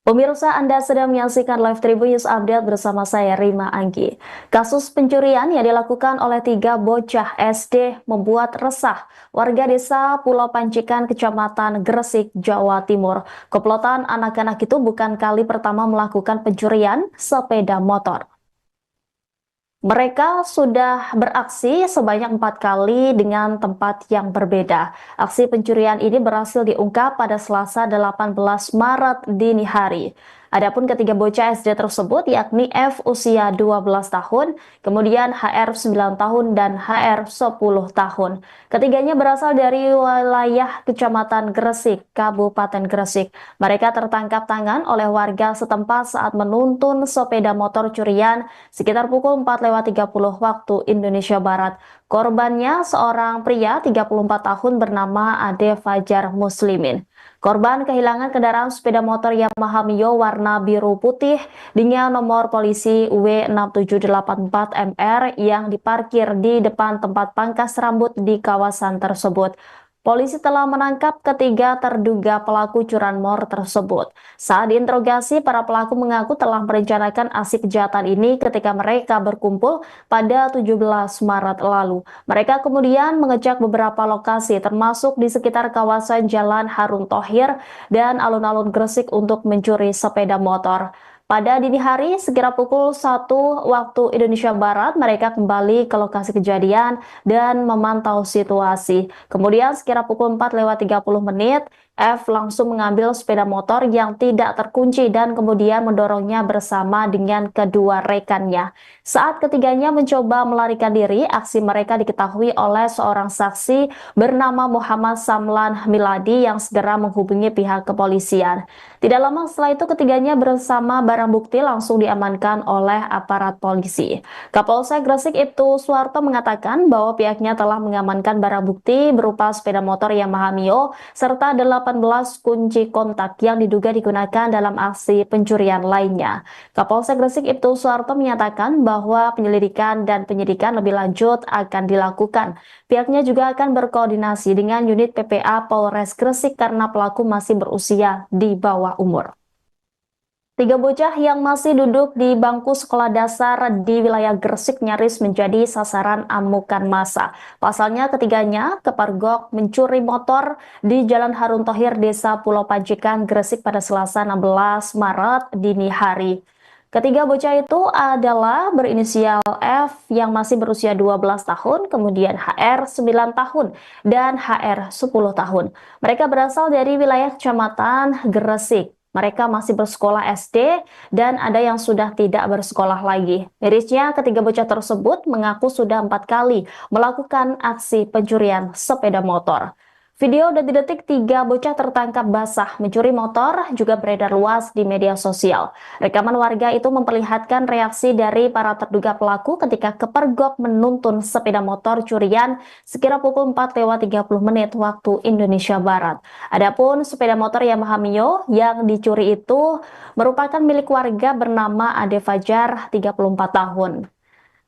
Pemirsa, Anda sedang menyaksikan Live Tribun News Update bersama saya, Rima Anggi. Kasus pencurian yang dilakukan oleh 3 bocah SD membuat resah warga desa Pulau Pancikan, Kecamatan Gresik, Jawa Timur. Komplotan anak-anak itu bukan kali pertama melakukan pencurian sepeda motor. Mereka sudah beraksi sebanyak 4 kali dengan tempat yang berbeda. Aksi pencurian ini berhasil diungkap pada Selasa 18 Maret dini hari. Adapun ketiga bocah SD tersebut yakni F usia 12 tahun, kemudian HR 9 tahun dan HR 10 tahun. Ketiganya berasal dari wilayah Kecamatan Gresik, Kabupaten Gresik. Mereka tertangkap tangan oleh warga setempat saat menuntun sepeda motor curian sekitar pukul 4:30 waktu Indonesia Barat. Korbannya seorang pria 34 tahun bernama Ade Fajar Muslimin. Korban kehilangan kendaraan sepeda motor Yamaha Mio warna biru putih dengan nomor polisi W6784MR yang diparkir di depan tempat pangkas rambut di kawasan tersebut. Polisi telah menangkap ketiga terduga pelaku curanmor tersebut. Saat diinterogasi, para pelaku mengaku telah merencanakan aksi kejahatan ini ketika mereka berkumpul pada 17 Maret lalu. Mereka kemudian mengecek beberapa lokasi termasuk di sekitar kawasan Jalan Harun Thohir dan alun-alun Gresik untuk mencuri sepeda motor. Pada dini hari, sekira pukul 1 waktu Indonesia Barat, mereka kembali ke lokasi kejadian dan memantau situasi. Kemudian sekira pukul 4:30, F langsung mengambil sepeda motor yang tidak terkunci dan kemudian mendorongnya bersama dengan kedua rekannya. Saat ketiganya mencoba melarikan diri, aksi mereka diketahui oleh seorang saksi bernama Muhammad Samlan Miladi yang segera menghubungi pihak kepolisian. Tidak lama setelah itu ketiganya bersama barang bukti langsung diamankan oleh aparat polisi. Kapolsek Gresik Ibtu Suwarto mengatakan bahwa pihaknya telah mengamankan barang bukti berupa sepeda motor Yamaha Mio serta 18 kunci kontak yang diduga digunakan dalam aksi pencurian lainnya. Kapolsek Gresik Ibtu Suwarto menyatakan bahwa penyelidikan dan penyidikan lebih lanjut akan dilakukan. Pihaknya juga akan berkoordinasi dengan unit PPA Polres Gresik karena pelaku masih berusia di bawah umur. 3 bocah yang masih duduk di bangku sekolah dasar di wilayah Gresik nyaris menjadi sasaran amukan massa. Pasalnya ketiganya kepergok mencuri motor di Jalan Harun Thohir, Desa Pulau Pancikan, Gresik pada Selasa 16 Maret dini hari. Ketiga bocah itu adalah berinisial F yang masih berusia 12 tahun, kemudian HR 9 tahun, dan HR 10 tahun. Mereka berasal dari wilayah Kecamatan Gresik. Mereka masih bersekolah SD dan ada yang sudah tidak bersekolah lagi. Mirisnya, ketiga bocah tersebut mengaku sudah 4 kali melakukan aksi pencurian sepeda motor. Video detik-detik 3 bocah tertangkap basah mencuri motor juga beredar luas di media sosial. Rekaman warga itu memperlihatkan reaksi dari para terduga pelaku ketika kepergok menuntun sepeda motor curian sekira pukul 4:30 waktu Indonesia Barat. Adapun sepeda motor Yamaha Mio yang dicuri itu merupakan milik warga bernama Ade Fajar, 34 tahun.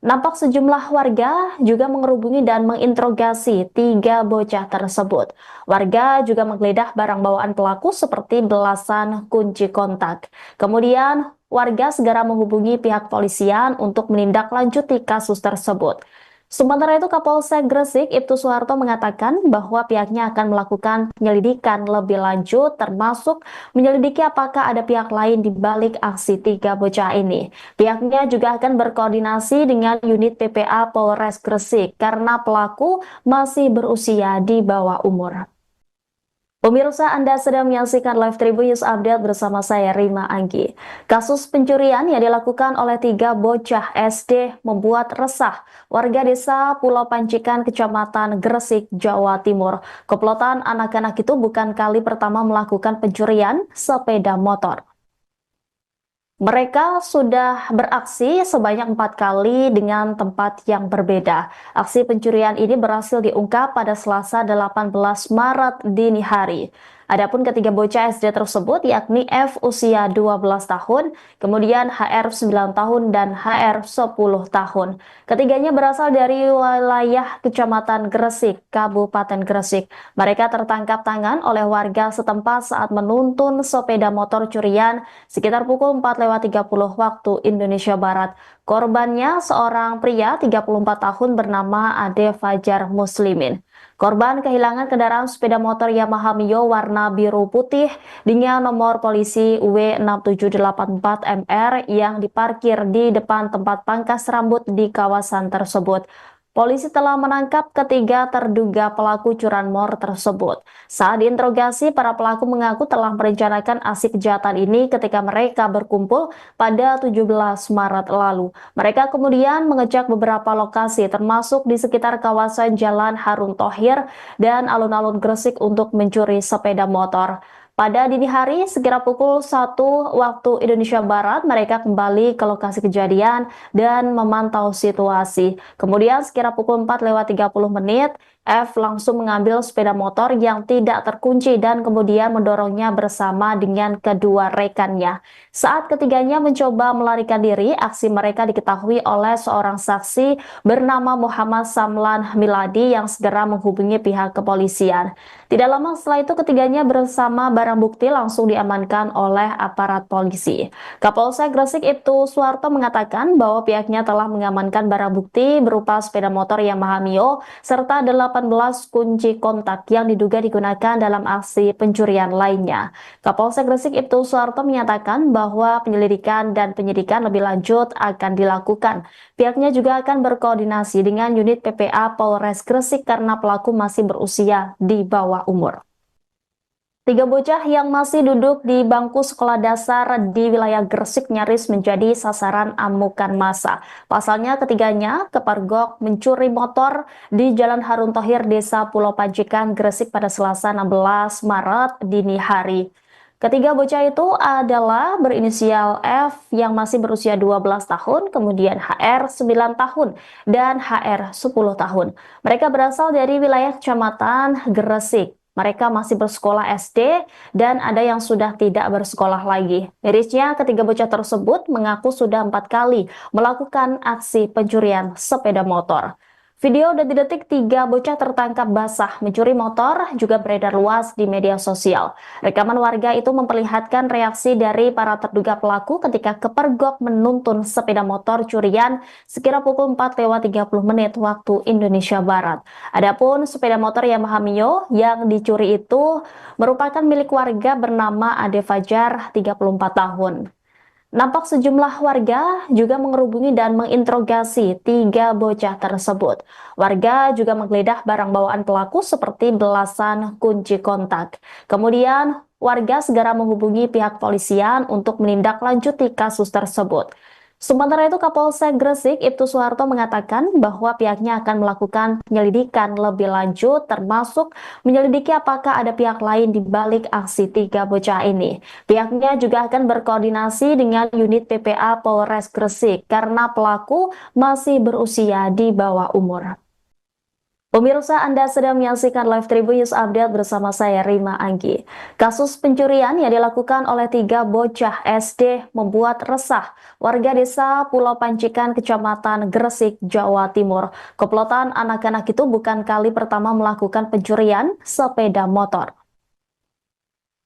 Nampak sejumlah warga juga mengerubungi dan menginterogasi 3 bocah tersebut. Warga juga menggeledah barang bawaan pelaku seperti belasan kunci kontak. Kemudian, warga segera menghubungi pihak polisian untuk menindaklanjuti kasus tersebut. Sementara itu, Kapolsek Gresik Ibtu Suwarto mengatakan bahwa pihaknya akan melakukan penyelidikan lebih lanjut, termasuk menyelidiki apakah ada pihak lain di balik aksi 3 bocah ini. Pihaknya juga akan berkoordinasi dengan unit PPA Polres Gresik karena pelaku masih berusia di bawah umur. Pemirsa, Anda sedang menyaksikan Live Tribun News Update bersama saya, Rima Anggi. Kasus pencurian yang dilakukan oleh 3 bocah SD membuat resah warga desa Pulau Pancikan, Kecamatan Gresik, Jawa Timur. Komplotan anak-anak itu bukan kali pertama melakukan pencurian sepeda motor. Mereka sudah beraksi sebanyak 4 kali dengan tempat yang berbeda. Aksi pencurian ini berhasil diungkap pada Selasa 18 Maret dini hari. Adapun ketiga bocah SD tersebut yakni F usia 12 tahun, kemudian HR 9 tahun dan HR 10 tahun. Ketiganya berasal dari wilayah Kecamatan Gresik, Kabupaten Gresik. Mereka tertangkap tangan oleh warga setempat saat menuntun sepeda motor curian sekitar pukul 4.30 waktu Indonesia Barat. Korbannya seorang pria 34 tahun bernama Ade Fajar Muslimin. Korban kehilangan kendaraan sepeda motor Yamaha Mio warna biru putih dengan nomor polisi W6784MR yang diparkir di depan tempat pangkas rambut di kawasan tersebut. Polisi telah menangkap ketiga terduga pelaku curanmor tersebut. Saat diinterogasi, para pelaku mengaku telah merencanakan aksi kejahatan ini ketika mereka berkumpul pada 17 Maret lalu. Mereka kemudian mengecek beberapa lokasi termasuk di sekitar kawasan Jalan Harun Thohir dan alun-alun Gresik untuk mencuri sepeda motor. Pada dini hari, sekira pukul 1 waktu Indonesia Barat, mereka kembali ke lokasi kejadian dan memantau situasi. Kemudian sekira pukul 4.30 F langsung mengambil sepeda motor yang tidak terkunci dan kemudian mendorongnya bersama dengan kedua rekannya. Saat ketiganya mencoba melarikan diri, aksi mereka diketahui oleh seorang saksi bernama Muhammad Samlan Miladi yang segera menghubungi pihak kepolisian. Tidak lama setelah itu ketiganya bersama barang bukti langsung diamankan oleh aparat polisi. Kapolsek Gresik Ibtu Suwarto mengatakan bahwa pihaknya telah mengamankan barang bukti berupa sepeda motor Yamaha Mio serta 18 kunci kontak yang diduga digunakan dalam aksi pencurian lainnya. Kapolsek Gresik Ibtu Suwarto menyatakan bahwa penyelidikan dan penyidikan lebih lanjut akan dilakukan. Pihaknya juga akan berkoordinasi dengan unit PPA Polres Gresik karena pelaku masih berusia di bawah umur. Tiga bocah yang masih duduk di bangku sekolah dasar di wilayah Gresik nyaris menjadi sasaran amukan massa. Pasalnya ketiganya kepergok mencuri motor di Jalan Harun Thohir, Desa Pulau Panjikan, Gresik pada Selasa 16 Maret dini hari. Ketiga bocah itu adalah berinisial F yang masih berusia 12 tahun, kemudian HR 9 tahun, dan HR 10 tahun. Mereka berasal dari wilayah Kecamatan Gresik. Mereka masih bersekolah SD dan ada yang sudah tidak bersekolah lagi. Mirisnya, ketiga bocah tersebut mengaku sudah 4 kali melakukan aksi pencurian sepeda motor. Video detik-detik tiga bocah tertangkap basah mencuri motor juga beredar luas di media sosial. Rekaman warga itu memperlihatkan reaksi dari para terduga pelaku ketika kepergok menuntun sepeda motor curian sekira pukul 4.30 waktu Indonesia Barat. Adapun sepeda motor Yamaha Mio yang dicuri itu merupakan milik warga bernama Ade Fajar, 34 tahun. Nampak sejumlah warga juga mengerubungi dan menginterogasi tiga bocah tersebut. Warga juga menggeledah barang bawaan pelaku seperti belasan kunci kontak. Kemudian, warga segera menghubungi pihak polisian untuk menindaklanjuti kasus tersebut. Sementara itu, Kapolsek Gresik Ibtu Suwarto mengatakan bahwa pihaknya akan melakukan penyelidikan lebih lanjut, termasuk menyelidiki apakah ada pihak lain di balik aksi tiga bocah ini. Pihaknya juga akan berkoordinasi dengan unit PPA Polres Gresik karena pelaku masih berusia di bawah umur. Pemirsa, Anda sedang menyaksikan Live Tribun News Update bersama saya, Rima Anggi. Kasus pencurian yang dilakukan oleh tiga bocah SD membuat resah warga desa Pulau Pancikan, Kecamatan Gresik, Jawa Timur. Komplotan anak-anak itu bukan kali pertama melakukan pencurian sepeda motor.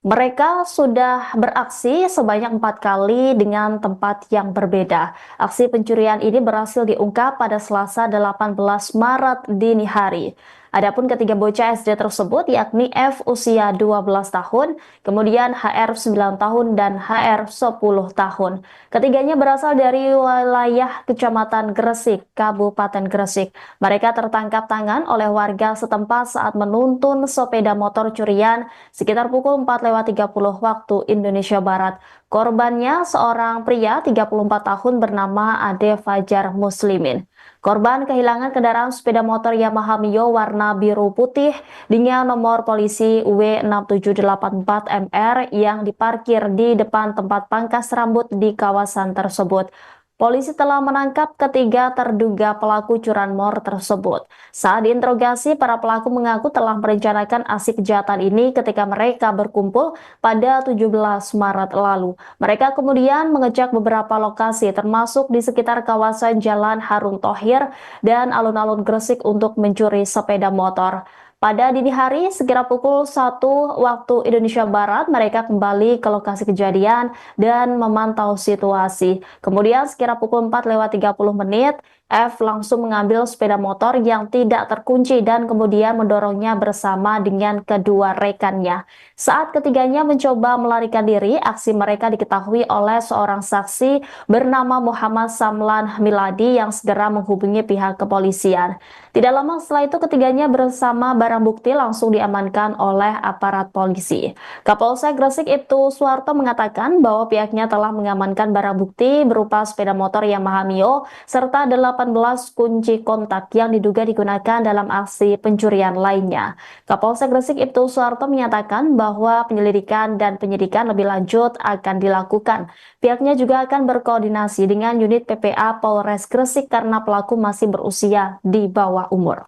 Mereka sudah beraksi sebanyak 4 kali dengan tempat yang berbeda. Aksi pencurian ini berhasil diungkap pada Selasa 18 Maret dini hari. Adapun ketiga bocah SD tersebut yakni F usia 12 tahun, kemudian HR 9 tahun dan HR 10 tahun. Ketiganya berasal dari wilayah Kecamatan Gresik, Kabupaten Gresik. Mereka tertangkap tangan oleh warga setempat saat menuntun sepeda motor curian sekitar pukul 4.30 waktu Indonesia Barat. Korbannya seorang pria 34 tahun bernama Ade Fajar Muslimin. Korban kehilangan kendaraan sepeda motor Yamaha Mio warna biru putih dengan nomor polisi W6784MR yang diparkir di depan tempat pangkas rambut di kawasan tersebut. Polisi telah menangkap ketiga terduga pelaku curanmor tersebut. Saat diinterogasi, para pelaku mengaku telah merencanakan aksi kejahatan ini ketika mereka berkumpul pada 17 Maret lalu. Mereka kemudian mengecek beberapa lokasi termasuk di sekitar kawasan Jalan Harun Thohir dan alun-alun Gresik untuk mencuri sepeda motor. Pada dini hari, sekira pukul 1 waktu Indonesia Barat, mereka kembali ke lokasi kejadian dan memantau situasi. Kemudian sekira pukul 4:30, F langsung mengambil sepeda motor yang tidak terkunci dan kemudian mendorongnya bersama dengan kedua rekannya. Saat ketiganya mencoba melarikan diri, aksi mereka diketahui oleh seorang saksi bernama Muhammad Samlan Miladi yang segera menghubungi pihak kepolisian. Tidak lama setelah itu ketiganya bersama barang bukti langsung diamankan oleh aparat polisi. Kapolsek Gresik Ibtu Suharto mengatakan bahwa pihaknya telah mengamankan barang bukti berupa sepeda motor Yamaha Mio serta 18 kunci kontak yang diduga digunakan dalam aksi pencurian lainnya. Kapolsek Gresik Ibtu Suharto menyatakan bahwa penyelidikan dan penyidikan lebih lanjut akan dilakukan. Pihaknya juga akan berkoordinasi dengan unit PPA Polres Gresik karena pelaku masih berusia di bawah umur.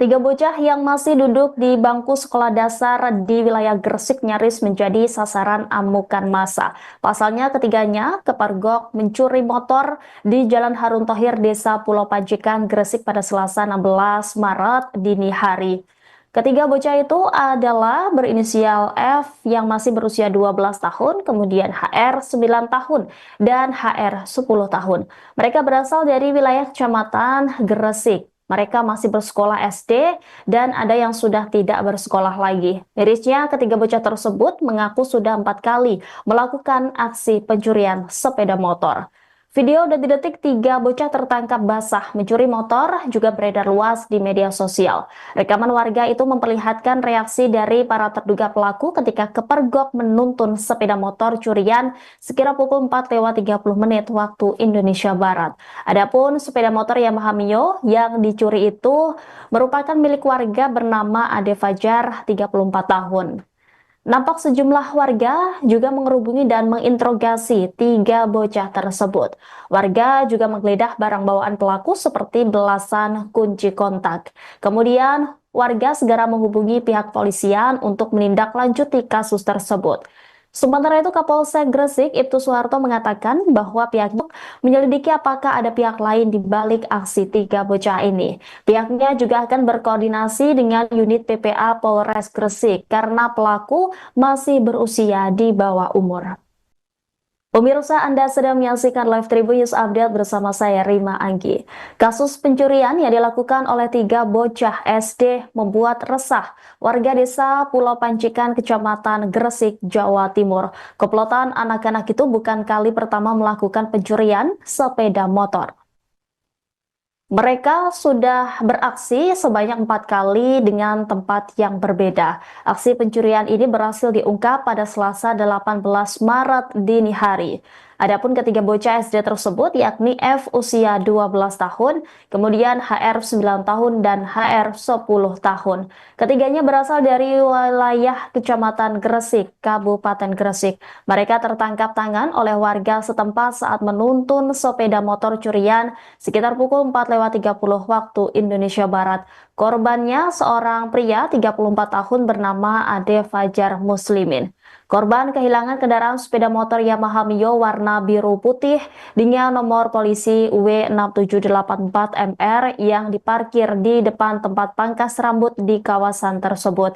Tiga bocah yang masih duduk di bangku sekolah dasar di wilayah Gresik nyaris menjadi sasaran amukan massa. Pasalnya ketiganya kepergok mencuri motor di Jalan Harun Thohir, Desa Pulau Pajikan, Gresik pada Selasa 16 Maret dini hari. Ketiga bocah itu adalah berinisial F yang masih berusia 12 tahun, kemudian HR 9 tahun, dan HR 10 tahun. Mereka berasal dari wilayah Kecamatan Gresik. Mereka masih bersekolah SD dan ada yang sudah tidak bersekolah lagi. Mirisnya, ketiga bocah tersebut mengaku sudah 4 kali melakukan aksi pencurian sepeda motor. Video detik-detik tiga bocah tertangkap basah mencuri motor juga beredar luas di media sosial. Rekaman warga itu memperlihatkan reaksi dari para terduga pelaku ketika kepergok menuntun sepeda motor curian sekira pukul 4:30 waktu Indonesia Barat. Adapun sepeda motor Yamaha Mio yang dicuri itu merupakan milik warga bernama Ade Fajar, 34 tahun. Nampak sejumlah warga juga mengerubungi dan menginterogasi tiga bocah tersebut. Warga juga menggeledah barang bawaan pelaku seperti belasan kunci kontak. Kemudian, warga segera menghubungi pihak polisian untuk menindaklanjuti kasus tersebut. Sementara itu, Kapolsek Gresik Ibtu Suharto mengatakan bahwa pihaknya menyelidiki apakah ada pihak lain di balik aksi tiga bocah ini. Pihaknya juga akan berkoordinasi dengan unit PPA Polres Gresik karena pelaku masih berusia di bawah umur. Pemirsa, Anda sedang menyaksikan Live Tribun News Update bersama saya, Rima Anggi. Kasus pencurian yang dilakukan oleh tiga bocah SD membuat resah warga desa Pulau Pancikan, Kecamatan Gresik, Jawa Timur. Komplotan anak-anak itu bukan kali pertama melakukan pencurian sepeda motor. Mereka sudah beraksi sebanyak 4 kali dengan tempat yang berbeda. Aksi pencurian ini berhasil diungkap pada Selasa 18 Maret dini hari. Adapun ketiga bocah SD tersebut yakni F usia 12 tahun, kemudian HR 9 tahun dan HR 10 tahun. Ketiganya berasal dari wilayah Kecamatan Gresik, Kabupaten Gresik. Mereka tertangkap tangan oleh warga setempat saat menuntun sepeda motor curian sekitar pukul 4:30 waktu Indonesia Barat. Korbannya seorang pria 34 tahun bernama Ade Fajar Muslimin. Korban kehilangan kendaraan sepeda motor Yamaha Mio warna biru putih dengan nomor polisi W6784MR yang diparkir di depan tempat pangkas rambut di kawasan tersebut.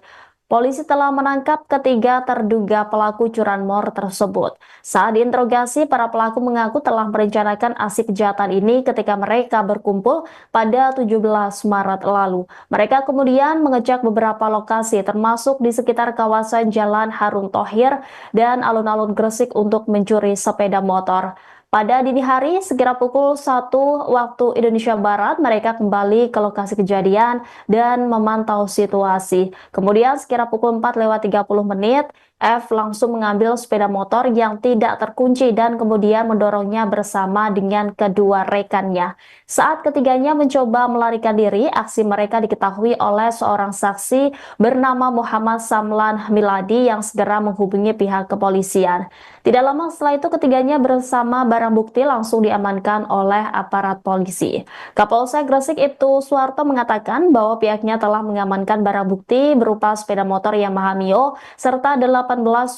Polisi telah menangkap ketiga terduga pelaku curanmor tersebut. Saat diinterogasi, para pelaku mengaku telah merencanakan aksi kejahatan ini ketika mereka berkumpul pada 17 Maret lalu. Mereka kemudian mengecek beberapa lokasi termasuk di sekitar kawasan Jalan Harun Thohir dan alun-alun Gresik untuk mencuri sepeda motor. Pada dini hari, sekira pukul 1 waktu Indonesia Barat, mereka kembali ke lokasi kejadian dan memantau situasi. Kemudian sekira pukul 4:30, F langsung mengambil sepeda motor yang tidak terkunci dan kemudian mendorongnya bersama dengan kedua rekannya. Saat ketiganya mencoba melarikan diri, aksi mereka diketahui oleh seorang saksi bernama Muhammad Samlan Miladi yang segera menghubungi pihak kepolisian. Tidak lama setelah itu ketiganya bersama barang bukti langsung diamankan oleh aparat polisi. Kapolsek Gresik Ibtu Suwarto mengatakan bahwa pihaknya telah mengamankan barang bukti berupa sepeda motor Yamaha Mio serta 18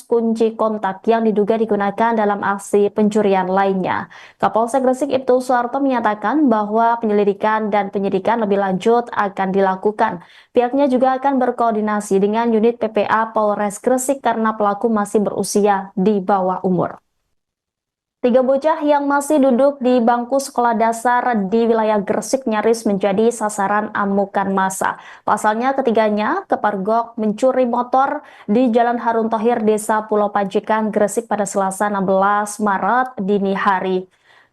kunci kontak yang diduga digunakan dalam aksi pencurian lainnya. Kapolsek Gresik Ibtu Suwarto menyatakan bahwa penyelidikan dan penyidikan lebih lanjut akan dilakukan. Pihaknya juga akan berkoordinasi dengan unit PPA Polres Gresik karena pelaku masih berusia di bawah umur. Tiga bocah yang masih duduk di bangku sekolah dasar di wilayah Gresik nyaris menjadi sasaran amukan massa. Pasalnya ketiganya kepergok mencuri motor di Jalan Harun Thohir, Desa Pulau Panjikan, Gresik pada Selasa 16 Maret dini hari.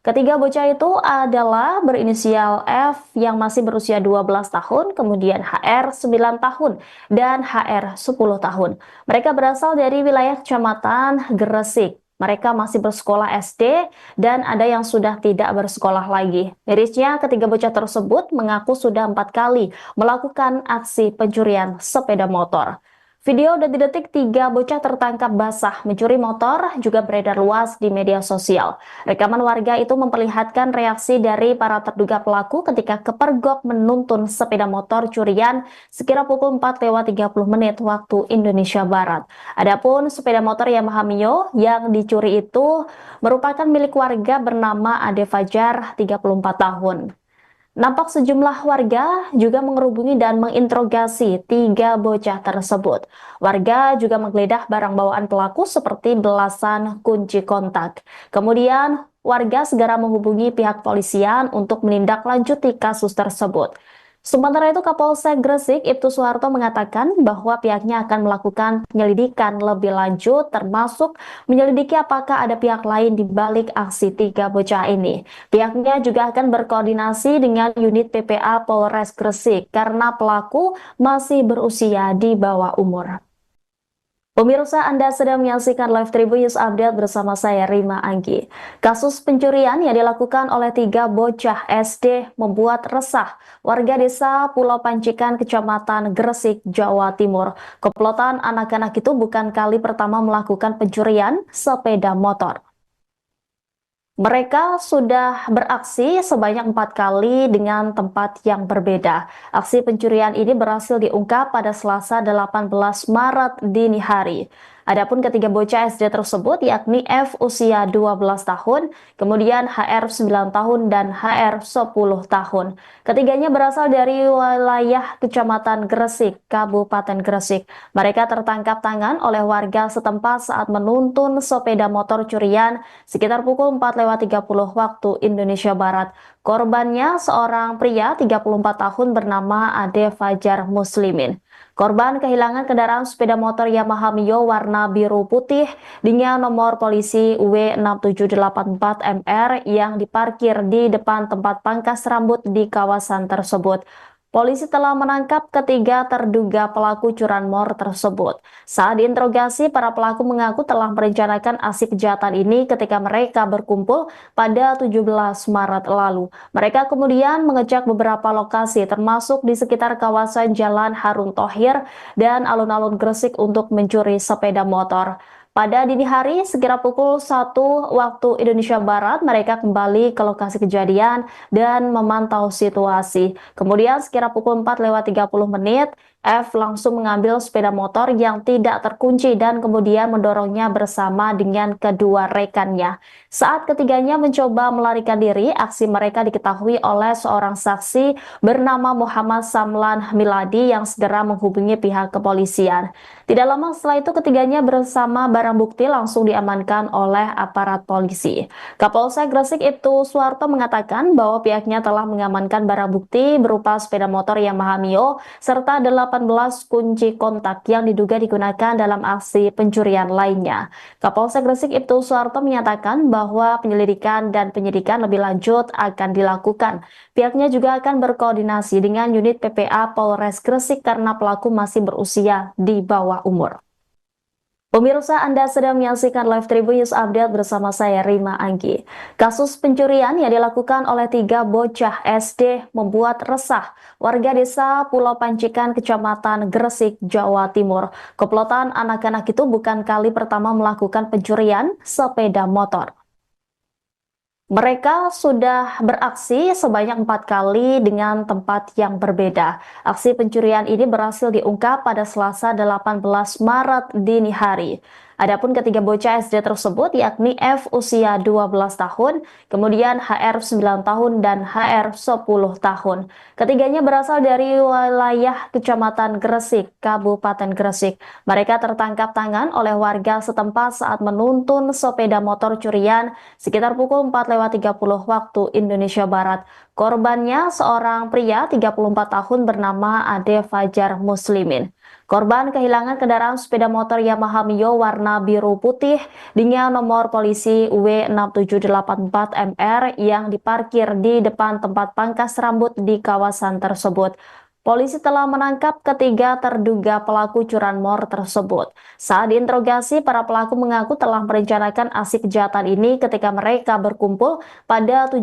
Ketiga bocah itu adalah berinisial F yang masih berusia 12 tahun, kemudian HR 9 tahun, dan HR 10 tahun. Mereka berasal dari wilayah Kecamatan Gresik. Mereka masih bersekolah SD dan ada yang sudah tidak bersekolah lagi. Mirisnya, ketiga bocah tersebut mengaku sudah 4 kali melakukan aksi pencurian sepeda motor. Video detik-detik tiga bocah tertangkap basah mencuri motor juga beredar luas di media sosial. Rekaman warga itu memperlihatkan reaksi dari para terduga pelaku ketika kepergok menuntun sepeda motor curian sekira pukul 4:30 waktu Indonesia Barat. Adapun sepeda motor Yamaha Mio yang dicuri itu merupakan milik warga bernama Ade Fajar, 34 tahun. Nampak sejumlah warga juga mengerubungi dan menginterogasi tiga bocah tersebut. Warga juga menggeledah barang bawaan pelaku seperti belasan kunci kontak. Kemudian, warga segera menghubungi pihak polisian untuk menindaklanjuti kasus tersebut. Sementara itu, Kapolsek Gresik Ibtu Suharto mengatakan bahwa pihaknya akan melakukan penyelidikan lebih lanjut, termasuk menyelidiki apakah ada pihak lain di balik aksi tiga bocah ini. Pihaknya juga akan berkoordinasi dengan unit PPA Polres Gresik karena pelaku masih berusia di bawah umur. Pemirsa, Anda sedang menyaksikan Live Tribun News Update bersama saya, Rima Anggi. Kasus pencurian yang dilakukan oleh tiga bocah SD membuat resah warga desa Pulau Pancikan, Kecamatan Gresik, Jawa Timur. Komplotan anak-anak itu bukan kali pertama melakukan pencurian sepeda motor. Mereka sudah beraksi sebanyak 4 kali dengan tempat yang berbeda. Aksi pencurian ini berhasil diungkap pada Selasa 18 Maret dini hari. Adapun ketiga bocah SD tersebut yakni F usia 12 tahun, kemudian HR 9 tahun dan HR 10 tahun. Ketiganya berasal dari wilayah Kecamatan Gresik, Kabupaten Gresik. Mereka tertangkap tangan oleh warga setempat saat menuntun sepeda motor curian sekitar pukul 4:30 waktu Indonesia Barat. Korbannya seorang pria 34 tahun bernama Ade Fajar Muslimin. Korban kehilangan kendaraan sepeda motor Yamaha Mio warna biru putih dengan nomor polisi W6784MR yang diparkir di depan tempat pangkas rambut di kawasan tersebut. Polisi telah menangkap ketiga terduga pelaku curanmor tersebut. Saat diinterogasi, para pelaku mengaku telah merencanakan aksi kejahatan ini ketika mereka berkumpul pada 17 Maret lalu. Mereka kemudian mengecek beberapa lokasi termasuk di sekitar kawasan Jalan Harun Thohir dan alun-alun Gresik untuk mencuri sepeda motor. Pada dini hari, sekira pukul 1 waktu Indonesia Barat, mereka kembali ke lokasi kejadian dan memantau situasi. Kemudian sekira pukul 4:30, F langsung mengambil sepeda motor yang tidak terkunci dan kemudian mendorongnya bersama dengan kedua rekannya. Saat ketiganya mencoba melarikan diri, aksi mereka diketahui oleh seorang saksi bernama Muhammad Samlan Miladi yang segera menghubungi pihak kepolisian. Tidak lama setelah itu ketiganya bersama barang bukti langsung diamankan oleh aparat polisi. Kapolsek Gresik Ibtu Suwarto mengatakan bahwa pihaknya telah mengamankan barang bukti berupa sepeda motor Yamaha Mio serta 18 kunci kontak yang diduga digunakan dalam aksi pencurian lainnya. Kapolsek Gresik Ibtu Suwarto menyatakan bahwa penyelidikan dan penyidikan lebih lanjut akan dilakukan. Pihaknya juga akan berkoordinasi dengan unit PPA Polres Gresik karena pelaku masih berusia di bawah umur. Pemirsa, Anda sedang menyaksikan live Tribun News Update bersama saya Rima Anggi. Kasus pencurian yang dilakukan oleh 3 bocah SD membuat resah warga desa Pulau Pancikan, Kecamatan Gresik, Jawa Timur. Komplotan anak-anak itu bukan kali pertama melakukan pencurian sepeda motor. Mereka sudah beraksi sebanyak 4 kali dengan tempat yang berbeda. Aksi pencurian ini berhasil diungkap pada Selasa 18 Maret dini hari. Adapun ketiga bocah SD tersebut yakni F usia 12 tahun, kemudian HR 9 tahun dan HR 10 tahun. Ketiganya berasal dari wilayah Kecamatan Gresik, Kabupaten Gresik. Mereka tertangkap tangan oleh warga setempat saat menuntun sepeda motor curian sekitar pukul 4:30 waktu Indonesia Barat. Korbannya seorang pria 34 tahun bernama Ade Fajar Muslimin. Korban kehilangan kendaraan sepeda motor Yamaha Mio warna biru putih dengan nomor polisi W6784MR yang diparkir di depan tempat pangkas rambut di kawasan tersebut. Polisi telah menangkap ketiga terduga pelaku curanmor tersebut. Saat diinterogasi, para pelaku mengaku telah merencanakan aksi kejahatan ini ketika mereka berkumpul pada 17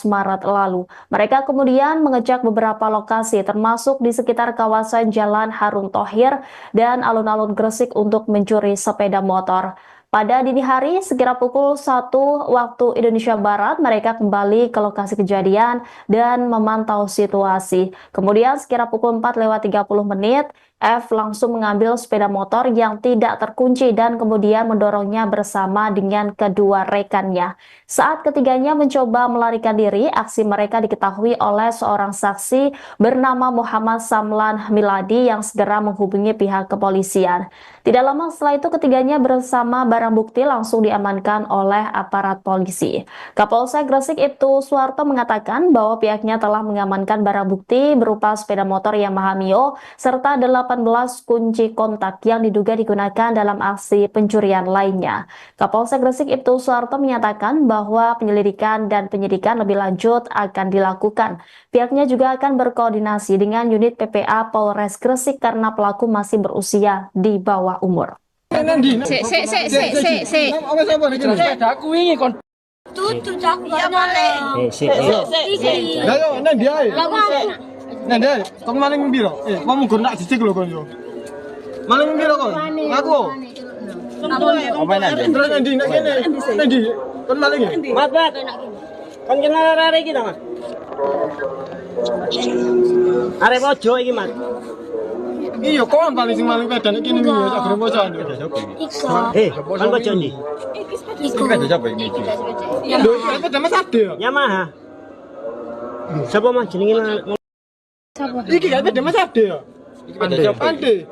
Maret lalu. Mereka kemudian mengecek beberapa lokasi termasuk di sekitar kawasan Jalan Harun Thohir dan alun-alun Gresik untuk mencuri sepeda motor. Pada dini hari, sekira pukul 1 waktu Indonesia Barat, mereka kembali ke lokasi kejadian dan memantau situasi. Kemudian sekira pukul 4:30, F langsung mengambil sepeda motor yang tidak terkunci dan kemudian mendorongnya bersama dengan kedua rekannya. Saat ketiganya mencoba melarikan diri, aksi mereka diketahui oleh seorang saksi bernama Muhammad Samlan Miladi yang segera menghubungi pihak kepolisian. Tidak lama setelah itu ketiganya bersama barang bukti langsung diamankan oleh aparat polisi. Kapolsek Gresik Ibtu Suwarto mengatakan bahwa pihaknya telah mengamankan barang bukti berupa sepeda motor Yamaha Mio serta 18 kunci kontak yang diduga digunakan dalam aksi pencurian lainnya. Kapolsek Gresik Ibtu Suwarto menyatakan bahwa penyelidikan dan penyidikan lebih lanjut akan dilakukan. Pihaknya juga akan berkoordinasi dengan unit PPA Polres Gresik karena pelaku masih berusia di bawah umur. Arep ojo iki, Mas. Iya, kon paling sing maling pedan iki ning yo sak gremo jan. Kan bojo ndi? Iki pedan sapa iki? Lho, iki pedan Mas Ade ya? Yamaha. Sapa Mas jenenge? Iki kan pedan Mas Ade ya? Iki pedan sapa? Ade.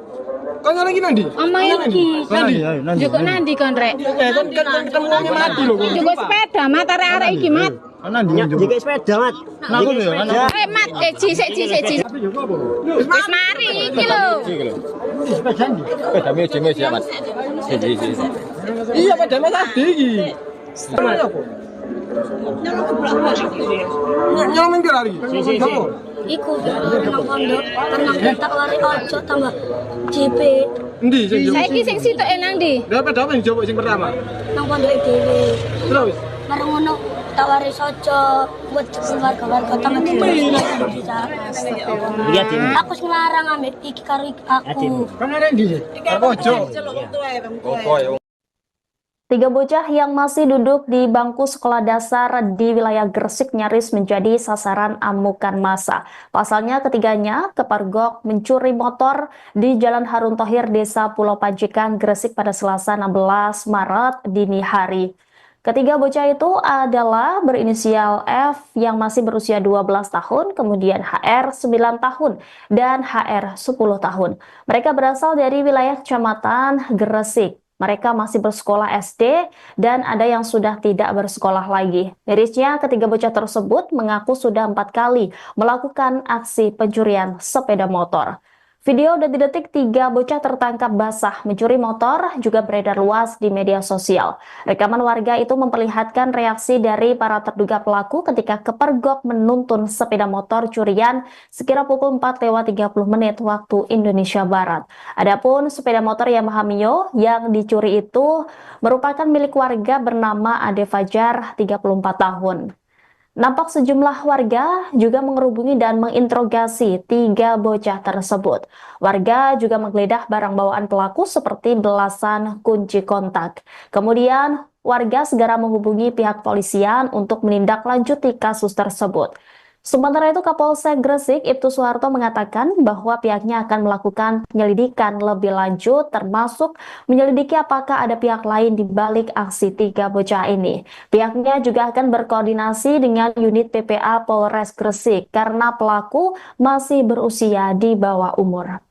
Kon nang iki nandi? Omahe iki. Nandi? Joko nandi kon rek? Kon ketemu wong mati lho kon. Joko sepeda mat arek iki mat. Nandi? Jika sepeda, Mas. Nah, ngono ya. Mat sik. Wis mari iki lho. Pedan meje ya, Mas. Iya, pedan Mas Ade iki. Nyolong minggu lagi. Iku nang pondok tenang tak wari ojo tambah JP. Endi sing yo? Saiki sing sitok nang ndi? Lah pedan apa yang jawab sing pertama? Nang pondok dhewe. Terus Bareng ngono tak wari ojo buat keluarga-keluarga tambah Iya, Dim. Aku ngelarang ambek iki karo aku. kan ada endi? Apa ojo? Tiga bocah yang masih duduk di bangku sekolah dasar di wilayah Gresik nyaris menjadi sasaran amukan massa. Pasalnya ketiganya kepergok mencuri motor di Jalan Harun Thohir, Desa Pulau Pancikan, Gresik pada Selasa 16 Maret dini hari. Ketiga bocah itu adalah berinisial F yang masih berusia 12 tahun, kemudian HR 9 tahun, dan HR 10 tahun. Mereka berasal dari wilayah Kecamatan Gresik. Mereka masih bersekolah SD dan ada yang sudah tidak bersekolah lagi. Mirisnya, ketiga bocah tersebut mengaku sudah 4 kali melakukan aksi pencurian sepeda motor. Video detik-detik 3 bocah tertangkap basah mencuri motor juga beredar luas di media sosial. Rekaman warga itu memperlihatkan reaksi dari para terduga pelaku ketika kepergok menuntun sepeda motor curian sekira pukul 4:30 waktu Indonesia Barat. Adapun sepeda motor Yamaha Mio yang dicuri itu merupakan milik warga bernama Ade Fajar, 34 tahun. Nampak sejumlah warga juga mengerubungi dan menginterogasi 3 bocah tersebut. Warga juga menggeledah barang bawaan pelaku seperti belasan kunci kontak. Kemudian, warga segera menghubungi pihak polisian untuk menindaklanjuti kasus tersebut. Sementara itu, Kapolsek Gresik Ibtu Suharto mengatakan bahwa pihaknya akan melakukan penyelidikan lebih lanjut, termasuk menyelidiki apakah ada pihak lain di balik aksi 3 bocah ini. Pihaknya juga akan berkoordinasi dengan unit PPA Polres Gresik karena pelaku masih berusia di bawah umur.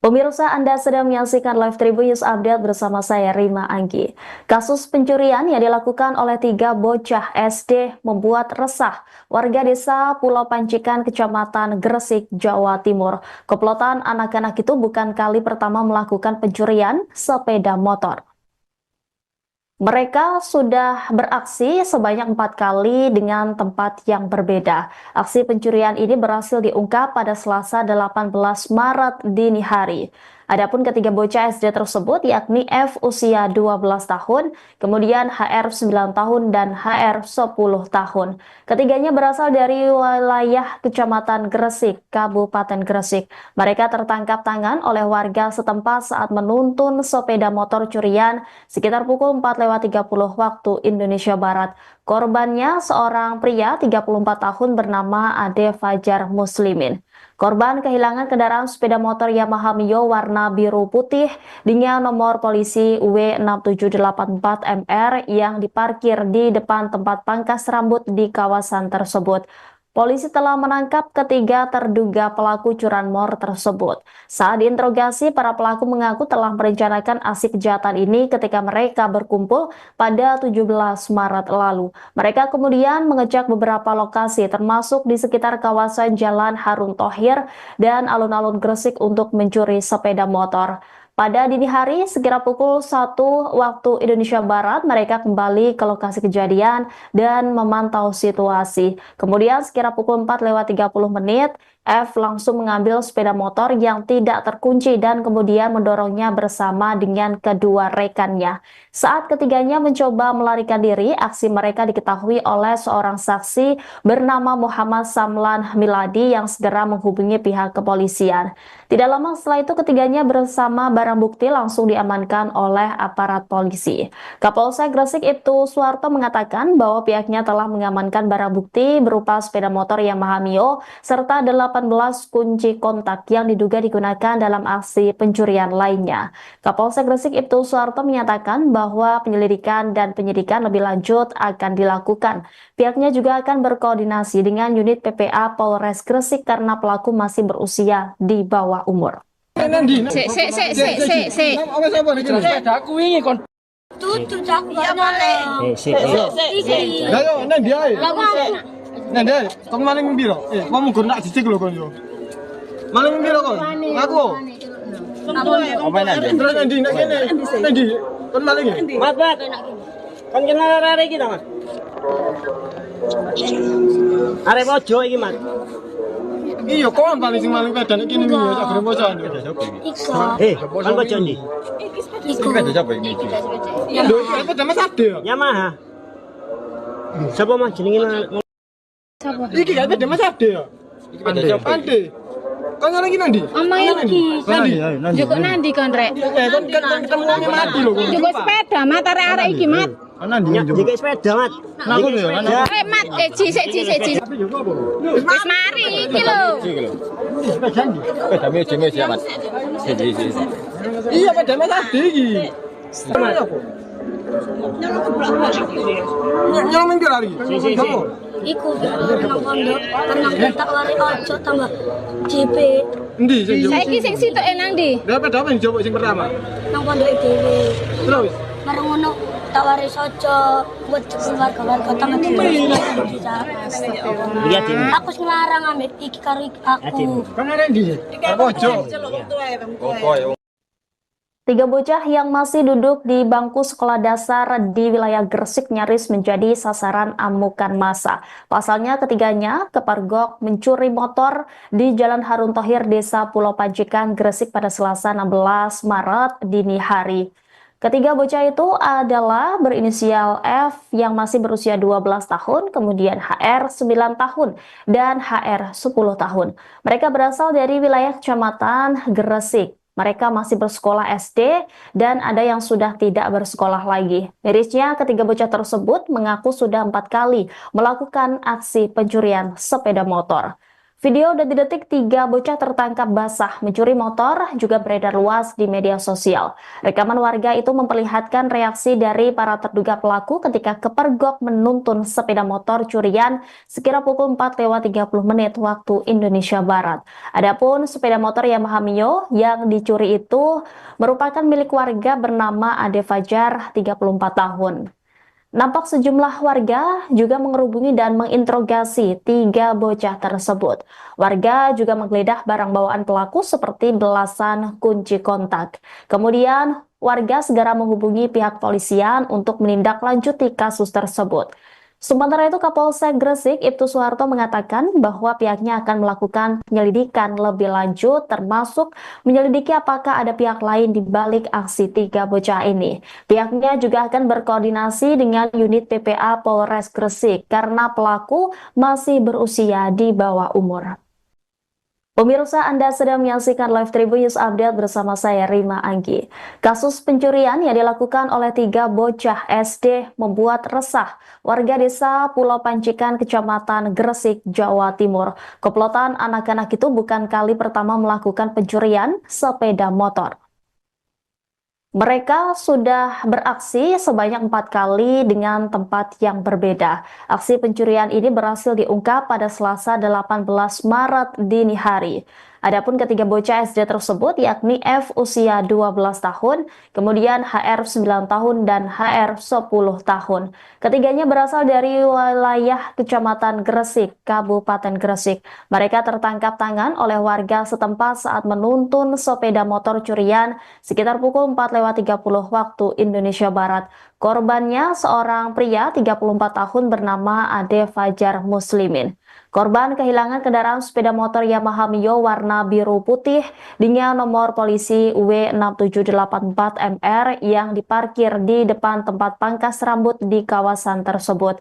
Pemirsa, Anda sedang menyaksikan Live Tribun News Update bersama saya Rima Anggi. Kasus pencurian yang dilakukan oleh 3 bocah SD membuat resah warga desa Pulau Pancikan, Kecamatan Gresik, Jawa Timur. Komplotan anak-anak itu bukan kali pertama melakukan pencurian sepeda motor. Mereka sudah beraksi sebanyak 4 kali dengan tempat yang berbeda. Aksi pencurian ini berhasil diungkap pada Selasa 18 Maret dini hari. Adapun ketiga bocah SD tersebut yakni F usia 12 tahun, kemudian HR 9 tahun dan HR 10 tahun. Ketiganya berasal dari wilayah Kecamatan Gresik, Kabupaten Gresik. Mereka tertangkap tangan oleh warga setempat saat menuntun sepeda motor curian sekitar pukul 4:30 waktu Indonesia Barat. Korbannya seorang pria 34 tahun bernama Ade Fajar Muslimin. Korban kehilangan kendaraan sepeda motor Yamaha Mio warna biru putih dengan nomor polisi W6784MR yang diparkir di depan tempat pangkas rambut di kawasan tersebut. Polisi telah menangkap ketiga terduga pelaku curanmor tersebut. Saat diinterogasi, para pelaku mengaku telah merencanakan aksi kejahatan ini ketika mereka berkumpul pada 17 Maret lalu. Mereka kemudian mengecek beberapa lokasi termasuk di sekitar kawasan Jalan Harun Thohir dan alun-alun Gresik untuk mencuri sepeda motor. Pada dini hari, sekira pukul 1 waktu Indonesia Barat, mereka kembali ke lokasi kejadian dan memantau situasi. Kemudian sekira pukul 4:30, F langsung mengambil sepeda motor yang tidak terkunci dan kemudian mendorongnya bersama dengan kedua rekannya. Saat ketiganya mencoba melarikan diri, aksi mereka diketahui oleh seorang saksi bernama Muhammad Samlan Miladi yang segera menghubungi pihak kepolisian. Tidak lama setelah itu, ketiganya bersama barang bukti langsung diamankan oleh aparat polisi. Kapolsek Gresik Ibtu Suharto mengatakan bahwa pihaknya telah mengamankan barang bukti berupa sepeda motor Yamaha Mio serta 18 kunci kontak yang diduga digunakan dalam aksi pencurian lainnya. Kapolsek Gresik Ibtu Suharto menyatakan bahwa penyelidikan dan penyidikan lebih lanjut akan dilakukan. Pihaknya juga akan berkoordinasi dengan unit PPA Polres Gresik karena pelaku masih berusia di bawah umur. Sepedaku wingi kon. Tutu cak ya malah. Ayo nang dia. Nang dia, kon maling piro? Kamu gur nak jijik lho kon yo. Maling piro kon? Aku. Apa nang? Terus nang ndi nak kene? Nang ndi? Kon maling iki. Mat. Kan kenal arek iki ta, Mas? Arek ojo iki, Mat. Iya, kon paling sing maling pedan iki ning yo sak gere pocokan. Kan ojo ndi? Sepeda siapa ini? Lho, iki sepeda Mas Ade ya? Yamaha. Siapa Mas jenenge? Iki kan sepeda Mas Ade ya? Ade. Kan ngarep iki nang ndi? Omah iki. Joko nandi kon rek? Kon ketemu wong mati lho kon. Joko sepeda mat arek iki mat. Jika sepeda, Mat. Aku lho, Mat sik. Wis mari iki lho. sepeda mi jenenge siapa, Mas? Iya, sepeda Mas Ade iki. Nyolong minggir hari. Iku nang pondok, tenang tak lari ojo tambah JP Endi sing Saiki sing sitok nang ndi? Lah sepeda apa yang dijopok sing pertama? nang pondok dhewe. Terus Marang ngono tak waris aja buat keluarga-keluarga tangga Lihat ini. aku ngelarang ambek iki karo aku. Kan ada di. Apa ojo? Tiga bocah yang masih duduk di bangku sekolah dasar di wilayah Gresik nyaris menjadi sasaran amukan massa. Pasalnya ketiganya kepergok mencuri motor di Jalan Harun Thohir, Desa Pulau Panjikan, Gresik pada Selasa 16 Maret dini hari. Ketiga bocah itu adalah berinisial F yang masih berusia 12 tahun, kemudian HR 9 tahun, dan HR 10 tahun. Mereka berasal dari wilayah Kecamatan Gresik. Mereka masih bersekolah SD dan ada yang sudah tidak bersekolah lagi. Mirisnya, ketiga bocah tersebut mengaku sudah 4 kali melakukan aksi pencurian sepeda motor. Video detik-detik tiga bocah tertangkap basah mencuri motor juga beredar luas di media sosial. Rekaman warga itu memperlihatkan reaksi dari para terduga pelaku ketika kepergok menuntun sepeda motor curian sekira pukul 4:30 waktu Indonesia Barat. Adapun sepeda motor Yamaha Mio yang dicuri itu merupakan milik warga bernama Ade Fajar, 34 tahun. Nampak sejumlah warga juga mengerubungi dan menginterogasi tiga bocah tersebut. Warga juga menggeledah barang bawaan pelaku seperti belasan kunci kontak. Kemudian warga segera menghubungi pihak polisian untuk menindaklanjuti kasus tersebut. Sementara itu, Kapolsek Gresik Ibtu Suharto mengatakan bahwa pihaknya akan melakukan penyelidikan lebih lanjut, termasuk menyelidiki apakah ada pihak lain di balik aksi tiga bocah ini. Pihaknya juga akan berkoordinasi dengan unit PPA Polres Gresik karena pelaku masih berusia di bawah umur. Pemirsa, Anda sedang menyaksikan Live Tribun News Update bersama saya Rima Anggi. Kasus pencurian yang dilakukan oleh tiga bocah SD membuat resah warga desa Pulau Panjikan, Kecamatan Gresik, Jawa Timur. Komplotan anak-anak itu bukan kali pertama melakukan pencurian sepeda motor. Mereka sudah beraksi sebanyak 4 kali dengan tempat yang berbeda. Aksi pencurian ini berhasil diungkap pada Selasa 18 Maret dini hari. Adapun ketiga bocah SD tersebut yakni F usia 12 tahun, kemudian HR 9 tahun dan HR 10 tahun. Ketiganya berasal dari wilayah Kecamatan Gresik, Kabupaten Gresik. Mereka tertangkap tangan oleh warga setempat saat menuntun sepeda motor curian sekitar pukul 4:30 waktu Indonesia Barat. Korbannya seorang pria 34 tahun bernama Ade Fajar Muslimin. Korban kehilangan kendaraan sepeda motor Yamaha Mio warna biru putih dengan nomor polisi W6784MR yang diparkir di depan tempat pangkas rambut di kawasan tersebut.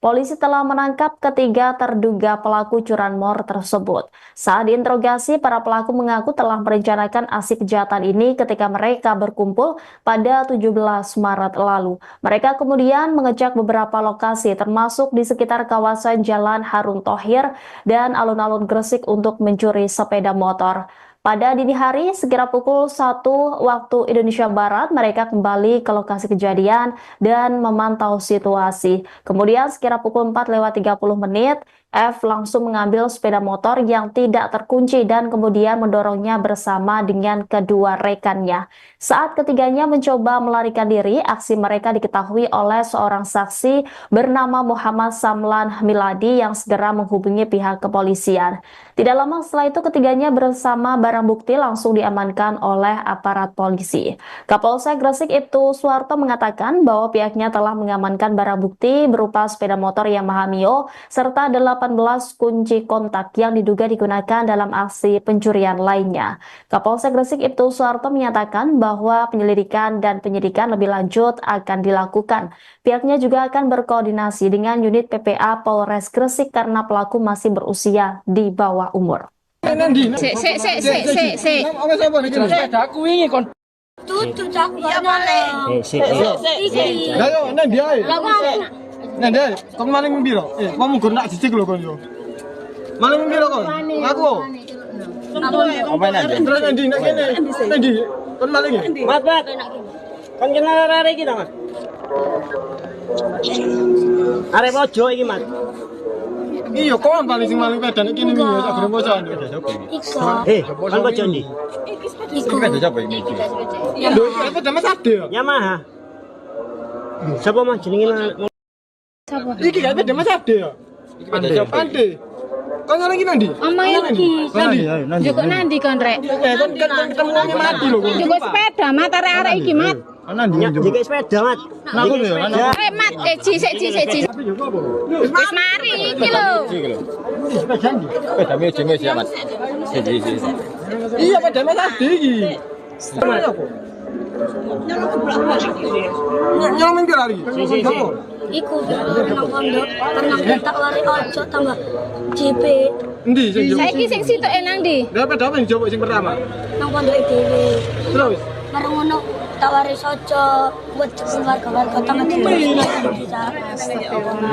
Polisi telah menangkap ketiga terduga pelaku curanmor tersebut. Saat diinterogasi, para pelaku mengaku telah merencanakan aksi kejahatan ini ketika mereka berkumpul pada 17 Maret lalu. Mereka kemudian mengecek beberapa lokasi termasuk di sekitar kawasan Jalan Harun Thohir dan alun-alun Gresik untuk mencuri sepeda motor. Pada dini hari, sekira pukul 1 waktu Indonesia Barat, mereka kembali ke lokasi kejadian dan memantau situasi. Kemudian sekira pukul 4:30, F langsung mengambil sepeda motor yang tidak terkunci dan kemudian mendorongnya bersama dengan kedua rekannya. Saat ketiganya mencoba melarikan diri, aksi mereka diketahui oleh seorang saksi bernama Muhammad Samlan Miladi yang segera menghubungi pihak kepolisian. Tidak lama setelah itu, ketiganya bersama barang bukti langsung diamankan oleh aparat polisi. Kapolsek Gresik Ibtu Suharto mengatakan bahwa pihaknya telah mengamankan barang bukti berupa sepeda motor Yamaha Mio serta 18 kunci kontak yang diduga digunakan dalam aksi pencurian lainnya. Kapolsek Gresik Ibtu Suharto menyatakan bahwa penyelidikan dan penyidikan lebih lanjut akan dilakukan. Pihaknya juga akan berkoordinasi dengan unit PPA Polres Gresik karena pelaku masih berusia di bawah umur. Sik. Aku wingi kon. Tutu cak ya maling. Iki. Ayo nang dia. Nang dia. Kok maling piro? Kamu gur nak dicek lho kon yo. Maling piro kon? Aku. Apa nang? Terus nang ndi? Nang kene. Nang ndi? Kon maling ya? Mat. Kan kenal arek iki ta, Mas? Arek ojo iki, Mas. Iya, kon paling sing maling pedan iki ning yo sak bocah. Kan ojo ndi? Iku. Lho, apa damas ade ya? Yamaha. Siapa Mas jenenge? Iki gak beda Mas Ade ya. Ade. Kan orang iki nandi? Omahe iki. Nandi. Joko nandi kon rek? Kan ketemu wong mati lho. Joko sepeda mat arek iki mat. Jika sepeda Mat. Aku lho. Mat jisik. Wis mari iki lho. Sepeda meja ya Mas. Iya pada Mas Ade iki. Nyolong minggir lagi. Iku nang pondok tenang tak lari ojo tambah JP Endi sing yo? Saiki sing situ nang ndi? Lah pada apa yang jawab sing pertama? nang pondok dhewe. Terus Bareng ngono tak lari ojo buat warga-warga tangga di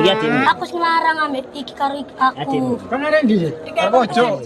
Iya, Dim. Aku sing larang ambek iki karo aku. kan ada endi? Ojo.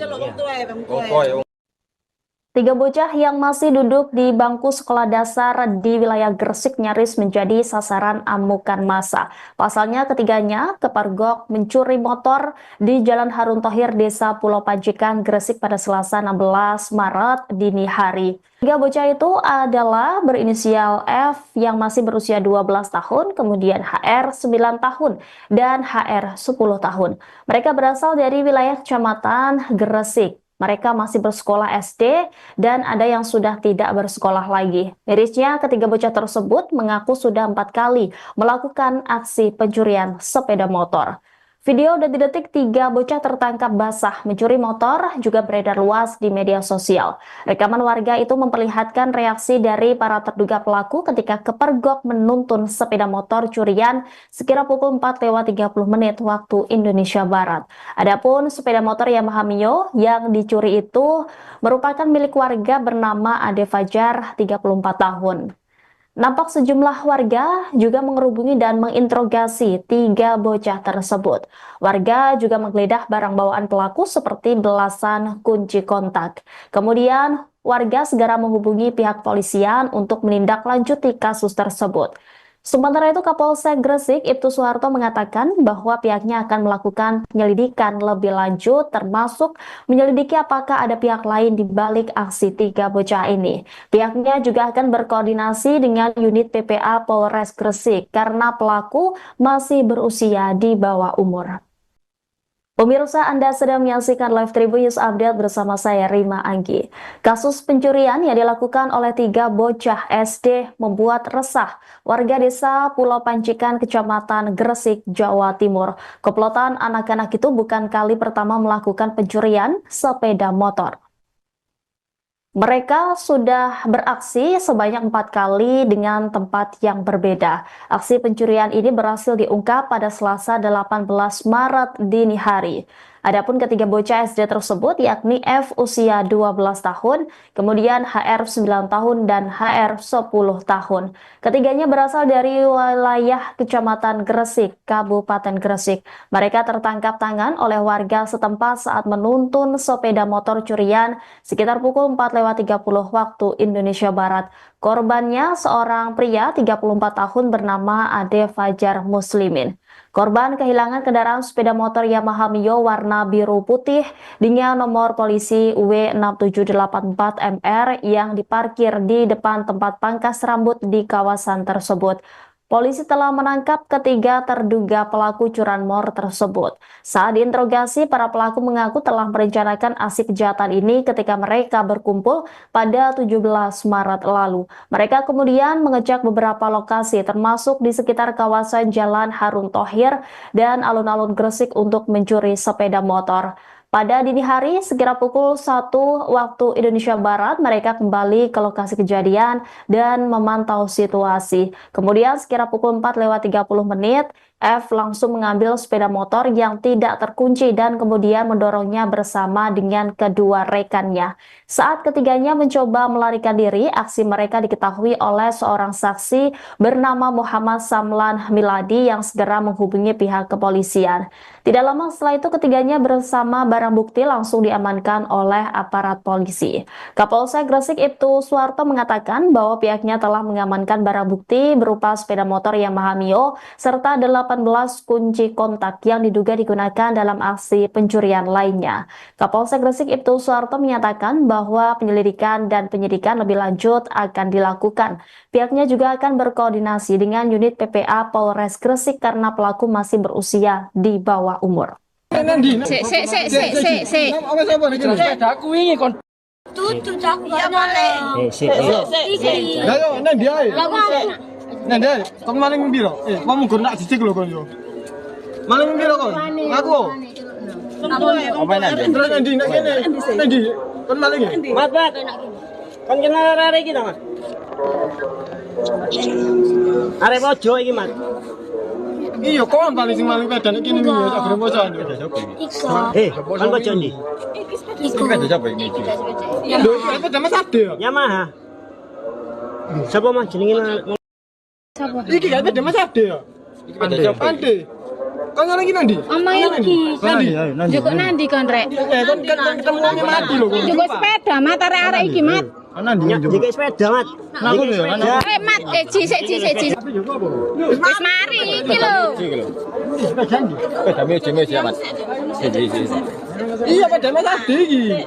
Tiga bocah yang masih duduk di bangku sekolah dasar di wilayah Gresik nyaris menjadi sasaran amukan massa. Pasalnya ketiganya kepergok mencuri motor di Jalan Harun Thohir, Desa Pulau Panjikan, Gresik pada Selasa 16 Maret dini hari. Tiga bocah itu adalah berinisial F yang masih berusia 12 tahun, kemudian HR 9 tahun, dan HR 10 tahun. Mereka berasal dari wilayah Kecamatan Gresik. Mereka masih bersekolah SD dan ada yang sudah tidak bersekolah lagi. Mirisnya, ketiga bocah tersebut mengaku sudah 4 kali melakukan aksi pencurian sepeda motor. Video detik-detik tiga bocah tertangkap basah mencuri motor juga beredar luas di media sosial. Rekaman warga itu memperlihatkan reaksi dari para terduga pelaku ketika kepergok menuntun sepeda motor curian sekira pukul 4:30 waktu Indonesia Barat. Adapun sepeda motor Yamaha Mio yang dicuri itu merupakan milik warga bernama Ade Fajar, 34 tahun. Nampak sejumlah warga juga mengerubungi dan menginterogasi tiga bocah tersebut. Warga juga menggeledah barang bawaan pelaku seperti belasan kunci kontak. Kemudian warga segera menghubungi pihak polisian untuk menindaklanjuti kasus tersebut. Sementara itu, Kapolsek Gresik Ibtu Suharto mengatakan bahwa pihaknya akan melakukan penyelidikan lebih lanjut, termasuk menyelidiki apakah ada pihak lain di balik aksi tiga bocah ini. Pihaknya juga akan berkoordinasi dengan unit PPA Polres Gresik karena pelaku masih berusia di bawah umur. Pemirsa, Anda sedang menyaksikan Live Tribun News Update bersama saya Rima Anggi. Kasus pencurian yang dilakukan oleh tiga bocah SD membuat resah warga desa Pulau Panjikan, Kecamatan Gresik, Jawa Timur. Komplotan anak-anak itu bukan kali pertama melakukan pencurian sepeda motor. Mereka sudah beraksi sebanyak 4 kali dengan tempat yang berbeda. Aksi pencurian ini berhasil diungkap pada Selasa 18 Maret dini hari. Adapun ketiga bocah SD tersebut yakni F usia 12 tahun, kemudian HR 9 tahun dan HR 10 tahun. Ketiganya berasal dari wilayah Kecamatan Gresik, Kabupaten Gresik. Mereka tertangkap tangan oleh warga setempat saat menuntun sepeda motor curian sekitar pukul 4:30 waktu Indonesia Barat. Korbannya seorang pria 34 tahun bernama Ade Fajar Muslimin. Korban kehilangan kendaraan sepeda motor Yamaha Mio warna biru putih dengan nomor polisi W6784MR yang diparkir di depan tempat pangkas rambut di kawasan tersebut. Polisi telah menangkap ketiga terduga pelaku curanmor tersebut. Saat diinterogasi, para pelaku mengaku telah merencanakan aksi kejahatan ini ketika mereka berkumpul pada 17 Maret lalu. Mereka kemudian mengecek beberapa lokasi termasuk di sekitar kawasan Jalan Harun Thohir dan alun-alun Gresik untuk mencuri sepeda motor. Pada dini hari, sekira pukul 1 waktu Indonesia Barat, mereka kembali ke lokasi kejadian dan memantau situasi. Kemudian sekira pukul 4:30, F langsung mengambil sepeda motor yang tidak terkunci dan kemudian mendorongnya bersama dengan kedua rekannya. Saat ketiganya mencoba melarikan diri, aksi mereka diketahui oleh seorang saksi bernama Muhammad Samlan Miladi yang segera menghubungi pihak kepolisian. Tidak lama setelah itu, ketiganya bersama barang bukti langsung diamankan oleh aparat polisi. Kapolsek Gresik Ibtu Suharto mengatakan bahwa pihaknya telah mengamankan barang bukti berupa sepeda motor Yamaha Mio serta 18 18 kunci kontak yang diduga digunakan dalam aksi pencurian lainnya. Kapolsek Gresik Ibtu Suharto menyatakan bahwa penyelidikan dan penyidikan lebih lanjut akan dilakukan. Pihaknya juga akan berkoordinasi dengan unit PPA Polres Gresik karena pelaku masih berusia di bawah umur. Sik. Tutu aku gak boleh. Iki. Ayo, nang dia. Nang dia, kamu maling biro. Kamu gur nak cicik lho kon yo. Maling biro kon. Aku. Apa nang? Terus nang di nak kene. Nang di. Kon maling ya? Mat. Kan kenal arek iki ta, Mat? Arek bojo iki, Mat. Iya, kon paling sing maling pedan iki ning yo sak gerem posoan. Iku. Kan bojo ndi? Iku. Lho, iki pedan Mas Ade ya. Yamaha. Siapa Mas jenenge? Iki kan pedan Mas Ade ya. Ande. Kon lagi nang ndi? Omah iki. Nandi. Jukuk nandi kon rek? Kon ketemu wong mati lho kon. Jukuk sepeda mat arek iki mat. Nandi. Jika sepeda, Mat. Aku lho, ana. Mat sik. Wis mari iki lho. Iya, pedan Mas Ade iki.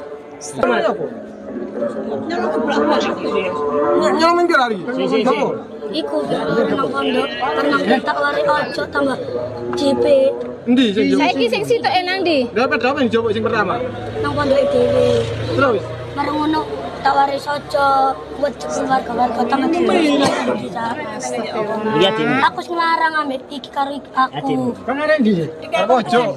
Nyolong minggir hari. Kamu. Iku nang pondok, nang tak lari ojo tambah JP Endi sing jowo? Saiki sing sitok nang ndi? Lah pedan sing jowo sing pertama. nang pondok dhewe. Terus Bareng ngono tak lari ojo buat keluarga tambah Lihat ini. Aku ngelarang ambek iki karo aku. kan ada ndi? Ojo.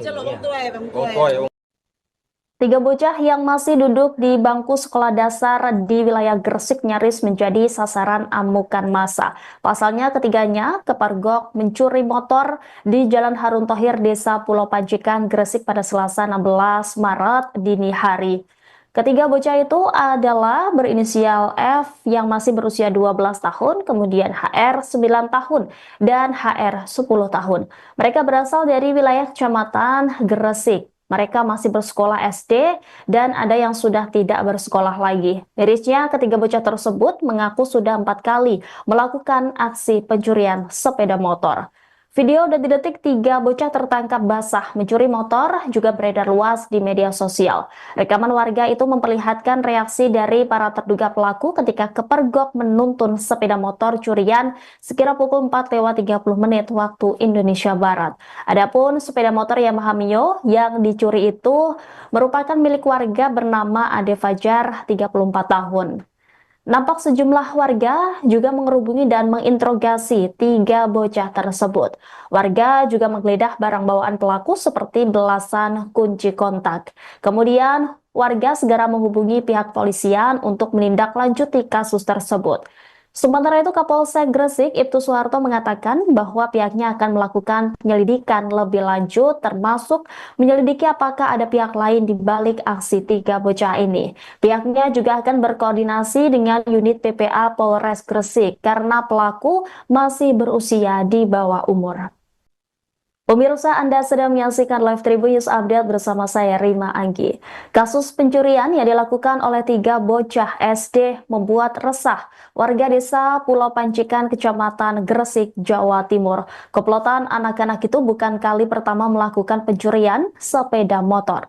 3 bocah yang masih duduk di bangku sekolah dasar di wilayah Gresik nyaris menjadi sasaran amukan massa. Pasalnya ketiganya kepergok mencuri motor di Jalan Harun Thohir, Desa Pulau Panjikan, Gresik pada Selasa 16 Maret dini hari. Ketiga bocah itu adalah berinisial F yang masih berusia 12 tahun, kemudian HR 9 tahun, dan HR 10 tahun. Mereka berasal dari wilayah Kecamatan Gresik. Mereka masih bersekolah SD dan ada yang sudah tidak bersekolah lagi. Mirisnya, ketiga bocah tersebut mengaku sudah 4 kali melakukan aksi pencurian sepeda motor. Video detik-detik 3 bocah tertangkap basah mencuri motor juga beredar luas di media sosial. Rekaman warga itu memperlihatkan reaksi dari para terduga pelaku ketika kepergok menuntun sepeda motor curian sekira pukul 4:30 waktu Indonesia Barat. Adapun sepeda motor Yamaha Mio yang dicuri itu merupakan milik warga bernama Ade Fajar, 34 tahun. Nampak sejumlah warga juga mengerubungi dan menginterogasi 3 bocah tersebut. Warga juga menggeledah barang bawaan pelaku seperti belasan kunci kontak. Kemudian warga segera menghubungi pihak polisian untuk menindaklanjuti kasus tersebut. Sementara itu, Kapolsek Gresik Ibtu Suharto mengatakan bahwa pihaknya akan melakukan penyelidikan lebih lanjut, termasuk menyelidiki apakah ada pihak lain di balik aksi 3 bocah ini. Pihaknya juga akan berkoordinasi dengan unit PPA Polres Gresik karena pelaku masih berusia di bawah umur. Pemirsa, Anda sedang menyaksikan Live Tribun News Update bersama saya Rima Anggi. Kasus pencurian yang dilakukan oleh 3 bocah SD membuat resah warga desa Pulau Panjikan, Kecamatan Gresik, Jawa Timur. Komplotan anak-anak itu bukan kali pertama melakukan pencurian sepeda motor.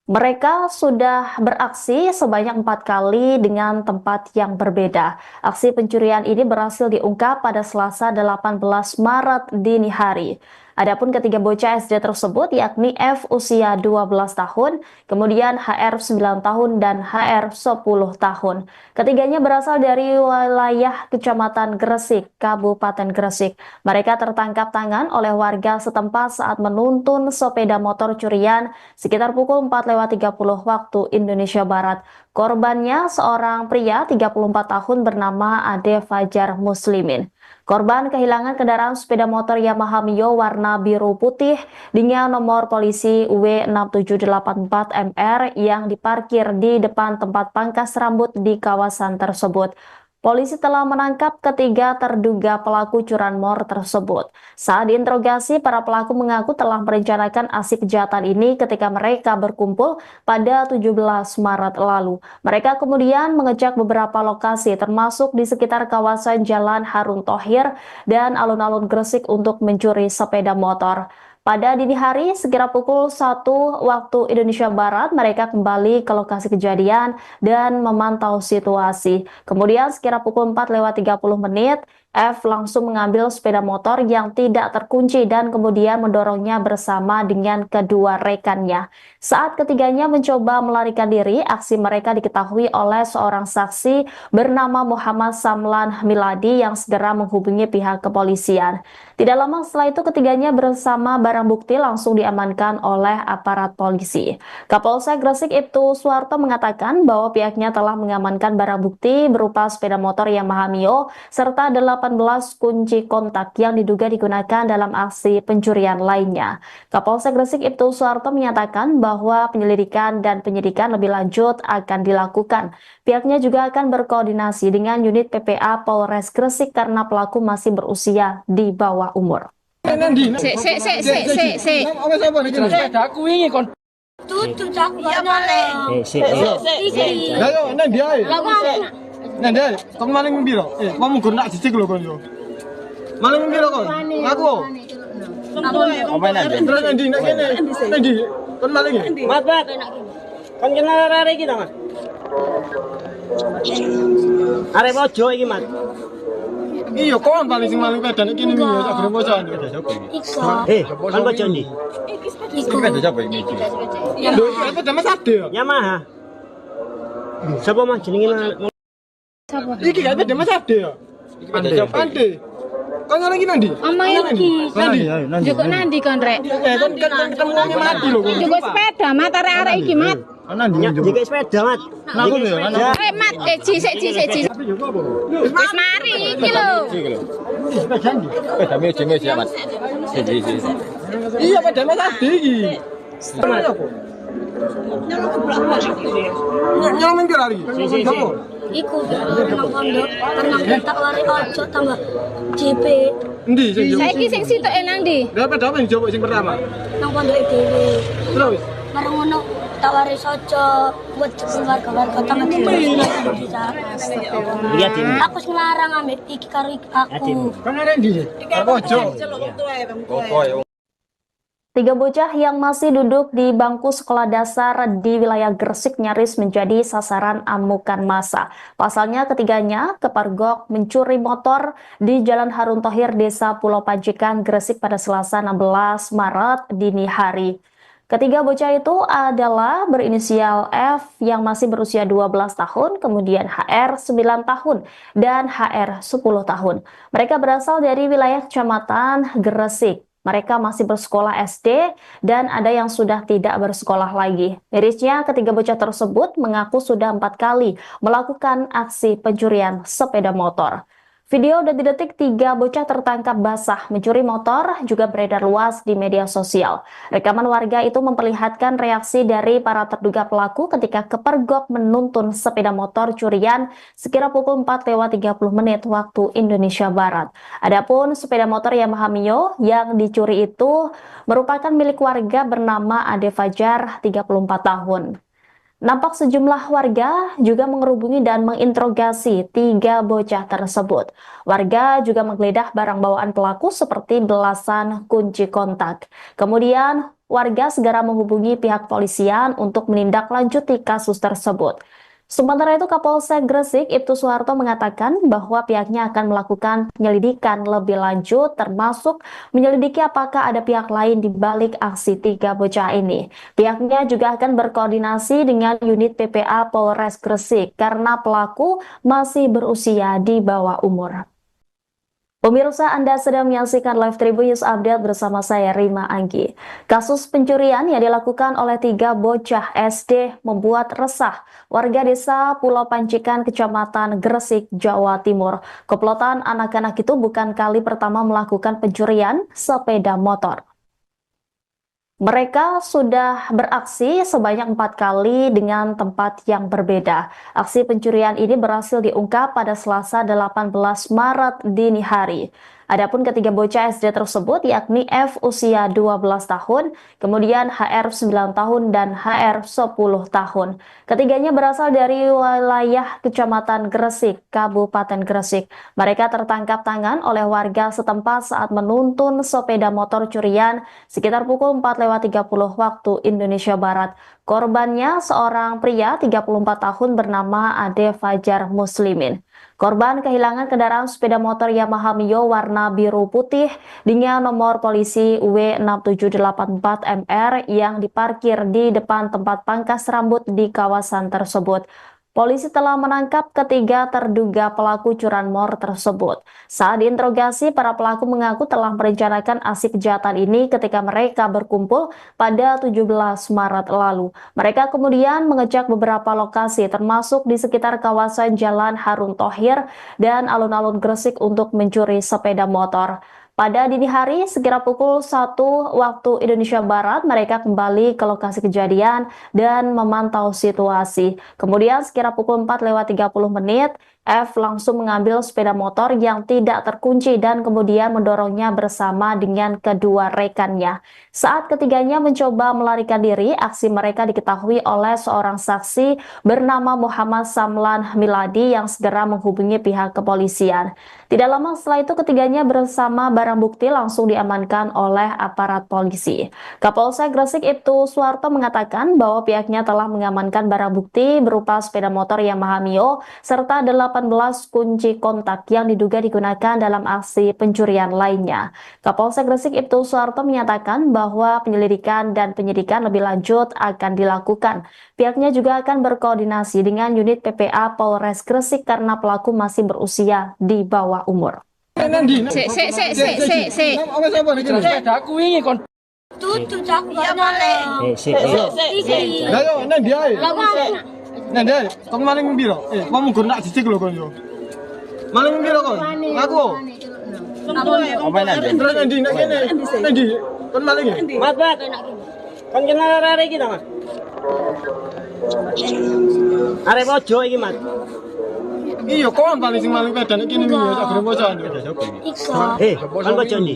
Mereka sudah beraksi sebanyak 4 kali dengan tempat yang berbeda. Aksi pencurian ini berhasil diungkap pada Selasa 18 Maret dini hari. Adapun ketiga bocah SD tersebut yakni F usia 12 tahun, kemudian HR 9 tahun dan HR 10 tahun. Ketiganya berasal dari wilayah Kecamatan Gresik, Kabupaten Gresik. Mereka tertangkap tangan oleh warga setempat saat menuntun sepeda motor curian sekitar pukul 4:30 waktu Indonesia Barat. Korbannya seorang pria 34 tahun bernama Ade Fajar Muslimin. Korban kehilangan kendaraan sepeda motor Yamaha Mio warna biru putih dengan nomor polisi W6784MR yang diparkir di depan tempat pangkas rambut di kawasan tersebut. Polisi telah menangkap ketiga terduga pelaku curanmor tersebut. Saat diinterogasi, para pelaku mengaku telah merencanakan aksi kejahatan ini ketika mereka berkumpul pada 17 Maret lalu. Mereka kemudian mengecek beberapa lokasi termasuk di sekitar kawasan Jalan Harun Thohir dan alun-alun Gresik untuk mencuri sepeda motor. Pada dini hari, sekira pukul 1 waktu Indonesia Barat, mereka kembali ke lokasi kejadian dan memantau situasi. Kemudian sekira pukul 4:30, F langsung mengambil sepeda motor yang tidak terkunci dan kemudian mendorongnya bersama dengan kedua rekannya. Saat ketiganya mencoba melarikan diri, aksi mereka diketahui oleh seorang saksi bernama Muhammad Samlan Miladi yang segera menghubungi pihak kepolisian. Tidak lama setelah itu ketiganya bersama barang bukti langsung diamankan oleh aparat polisi. Kapolsek Gresik Ibtu Suwarto mengatakan bahwa pihaknya telah mengamankan barang bukti berupa sepeda motor Yamaha Mio serta 18 kunci kontak yang diduga digunakan dalam aksi pencurian lainnya. Kapolsek Gresik Ibtu Suwarto menyatakan bahwa penyelidikan dan penyidikan lebih lanjut akan dilakukan. Pihaknya juga akan berkoordinasi dengan unit PPA Polres Gresik karena pelaku masih berusia di bawah umur. Aku ingin kon. Tutu cak nyolong. Iki. Ayo, nang dia. Nang dia, tong maling piro? Kamu gur nak cicik lho kon yo. Maling piro kon? Aku. Apa nang? Terus nang ndi? Nang kene. Nang ndi? Kon maling ya? Mat. Kan kenal arek iki ta, Mat? Arek ojo iki, Mat. Iya, kon paling sing maling pedan iki ning yo sak gremo jan. Iko. Kan bojo ndi? Iko. Lho, iki apa damas ade ya? Yamaha. Sapa Mas jenenge? Iki gak ada damas ade ya? Ade. Kon ngarep iki nang ndi? Oma iki. Nandi. Joko nandi kon rek. Kon ketemu wong mati lho kon. Joko sepeda mat arek iki mat. Jika sepeda, Mat. Aku lho, Rek mat siji. Wis mari iki lho. Sepeda jenge siapa? Iya, pada mas ade iki. Nyolong piro hari? Iku nang pondok tenang tak lari ojo tambah JP Endi sing yo? Saiki sing sitok nang ndi? Lah pada apa yang jawab sing pertama? nang pondok dhewe. Terus Bareng ngono tak lari ojo buat keluarga tambah Lihat ini. Aku ngelarang ambek iki karo aku. kan ada endi? Apa ojo? Tiga bocah yang masih duduk di bangku sekolah dasar di wilayah Gresik nyaris menjadi sasaran amukan massa. Pasalnya ketiganya kepergok mencuri motor di Jalan Harun Thohir, Desa Pulau Panjikan, Gresik pada Selasa 16 Maret dini hari. Ketiga bocah itu adalah berinisial F yang masih berusia 12 tahun, kemudian HR 9 tahun, dan HR 10 tahun. Mereka berasal dari wilayah Kecamatan Gresik. Mereka masih bersekolah SD dan ada yang sudah tidak bersekolah lagi. Mirisnya, ketiga bocah tersebut mengaku sudah 4 kali melakukan aksi pencurian sepeda motor. Video detik-detik tiga bocah tertangkap basah mencuri motor juga beredar luas di media sosial. Rekaman warga itu memperlihatkan reaksi dari para terduga pelaku ketika kepergok menuntun sepeda motor curian sekira pukul 4:30 waktu Indonesia Barat. Adapun sepeda motor Yamaha Mio yang dicuri itu merupakan milik warga bernama Ade Fajar, 34 tahun. Nampak sejumlah warga juga mengerubungi dan menginterogasi tiga bocah tersebut. Warga juga menggeledah barang bawaan pelaku seperti belasan kunci kontak. Kemudian warga segera menghubungi pihak polisian untuk menindaklanjuti kasus tersebut. Sementara itu, Kapolsek Gresik Ibtu Suwarto mengatakan bahwa pihaknya akan melakukan penyelidikan lebih lanjut, termasuk menyelidiki apakah ada pihak lain di balik aksi tiga bocah ini. Pihaknya juga akan berkoordinasi dengan unit PPA Polres Gresik karena pelaku masih berusia di bawah umur. Pemirsa, Anda sedang menyaksikan Live Tribun News Update bersama saya Rima Anggi. Kasus pencurian yang dilakukan oleh tiga bocah SD membuat resah warga desa Pulau Pancikan, Kecamatan Gresik, Jawa Timur. Komplotan anak-anak itu bukan kali pertama melakukan pencurian sepeda motor. Mereka sudah beraksi sebanyak 4 kali dengan tempat yang berbeda. Aksi pencurian ini berhasil diungkap pada Selasa 18 Maret dini hari. Adapun ketiga bocah SD tersebut yakni F usia 12 tahun, kemudian HR 9 tahun dan HR 10 tahun. Ketiganya berasal dari wilayah Kecamatan Gresik, Kabupaten Gresik. Mereka tertangkap tangan oleh warga setempat saat menuntun sepeda motor curian sekitar pukul 4:30 waktu Indonesia Barat. Korbannya seorang pria 34 tahun bernama Ade Fajar Muslimin. Korban kehilangan kendaraan sepeda motor Yamaha Mio warna biru putih dengan nomor polisi W6784MR yang diparkir di depan tempat pangkas rambut di kawasan tersebut. Polisi telah menangkap ketiga terduga pelaku curanmor tersebut. Saat diinterogasi, para pelaku mengaku telah merencanakan aksi kejahatan ini ketika mereka berkumpul pada 17 Maret lalu. Mereka kemudian mengecek beberapa lokasi termasuk di sekitar kawasan Jalan Harun Thohir dan alun-alun Gresik untuk mencuri sepeda motor. Pada dini hari, sekira pukul 1 waktu Indonesia Barat, mereka kembali ke lokasi kejadian dan memantau situasi. Kemudian sekira pukul 4:30, F langsung mengambil sepeda motor yang tidak terkunci dan kemudian mendorongnya bersama dengan kedua rekannya. Saat ketiganya mencoba melarikan diri, aksi mereka diketahui oleh seorang saksi bernama Muhammad Samlan Miladi yang segera menghubungi pihak kepolisian. Tidak lama setelah itu ketiganya bersama barang bukti langsung diamankan oleh aparat polisi. Kapolsek Gresik Ibtu Suwarto mengatakan bahwa pihaknya telah mengamankan barang bukti berupa sepeda motor Yamaha Mio serta 18 kunci kontak yang diduga digunakan dalam aksi pencurian lainnya. Kapolsek Gresik Ibtu Suwarto menyatakan bahwa penyelidikan dan penyidikan lebih lanjut akan dilakukan. Pihaknya juga akan berkoordinasi dengan unit PPA Polres Gresik karena pelaku masih berusia di bawah umur. Sik. Sepeda aku wingi kon. Tutu cak ya boleh. Iki. Ayo nang dia. Lah wong. Nah, dia, kamu maling biro. Kamu gur nak cicik lho kon yo. Maling biro kon. Aku. Apa nanti? Terus nanti nak kene. Nanti kon maling ya? Mat. Kan kenal arek iki ta, Mat? Arek ojo iki, Mat. Iya, kon paling sing maling pedan iki ning yo sak gremo jan. Ikso. Kan ojo ndi?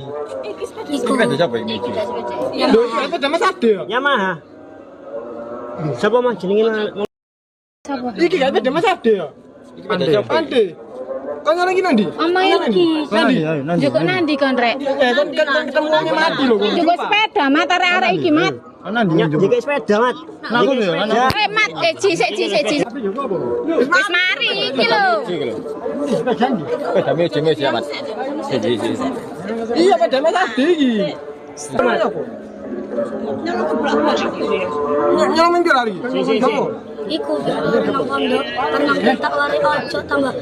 Iku. Lho, iki apa Mas Ade ya? Yamaha. Sapa Mas jenenge? Iki gak ada Mas Ade ya? Ade. Kon ngono iki nang ndi? Omae iki. Nandi. Jukuk nandi kon rek. Kon ketemu wong mati lho kon. Jukuk sepeda mat arek iki mat. Nandi. Jika sepeda, Mat. Aku lho, ana. Mat sik. Wis mari iki lho. Sepeda meje ya, Mas. Iya, pada Mas Ade iki. Nyolong minggir hari. Kamu. Iku nang pondok tenang tak lari ojo tambah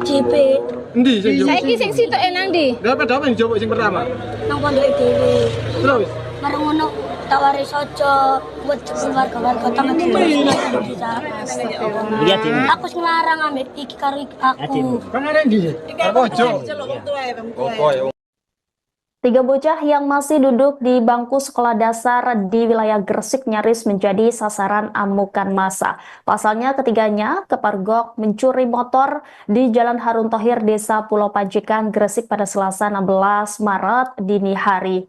JP Endi sing yo? Saiki sing sitok nang ndi? Lah pada apa yang jawab sing pertama? nang pondok dhewe. Terus Bareng ngono tak waris ojo buat warga-warga tambah Iya, Dim. Aku sing larang ambek iki karo aku. kan ada ndi? Ojo. Tiga bocah yang masih duduk di bangku sekolah dasar di wilayah Gresik nyaris menjadi sasaran amukan massa. Pasalnya ketiganya kepergok mencuri motor di Jalan Harun Thohir, Desa Pulau Panjikan, Gresik pada Selasa 16 Maret dini hari.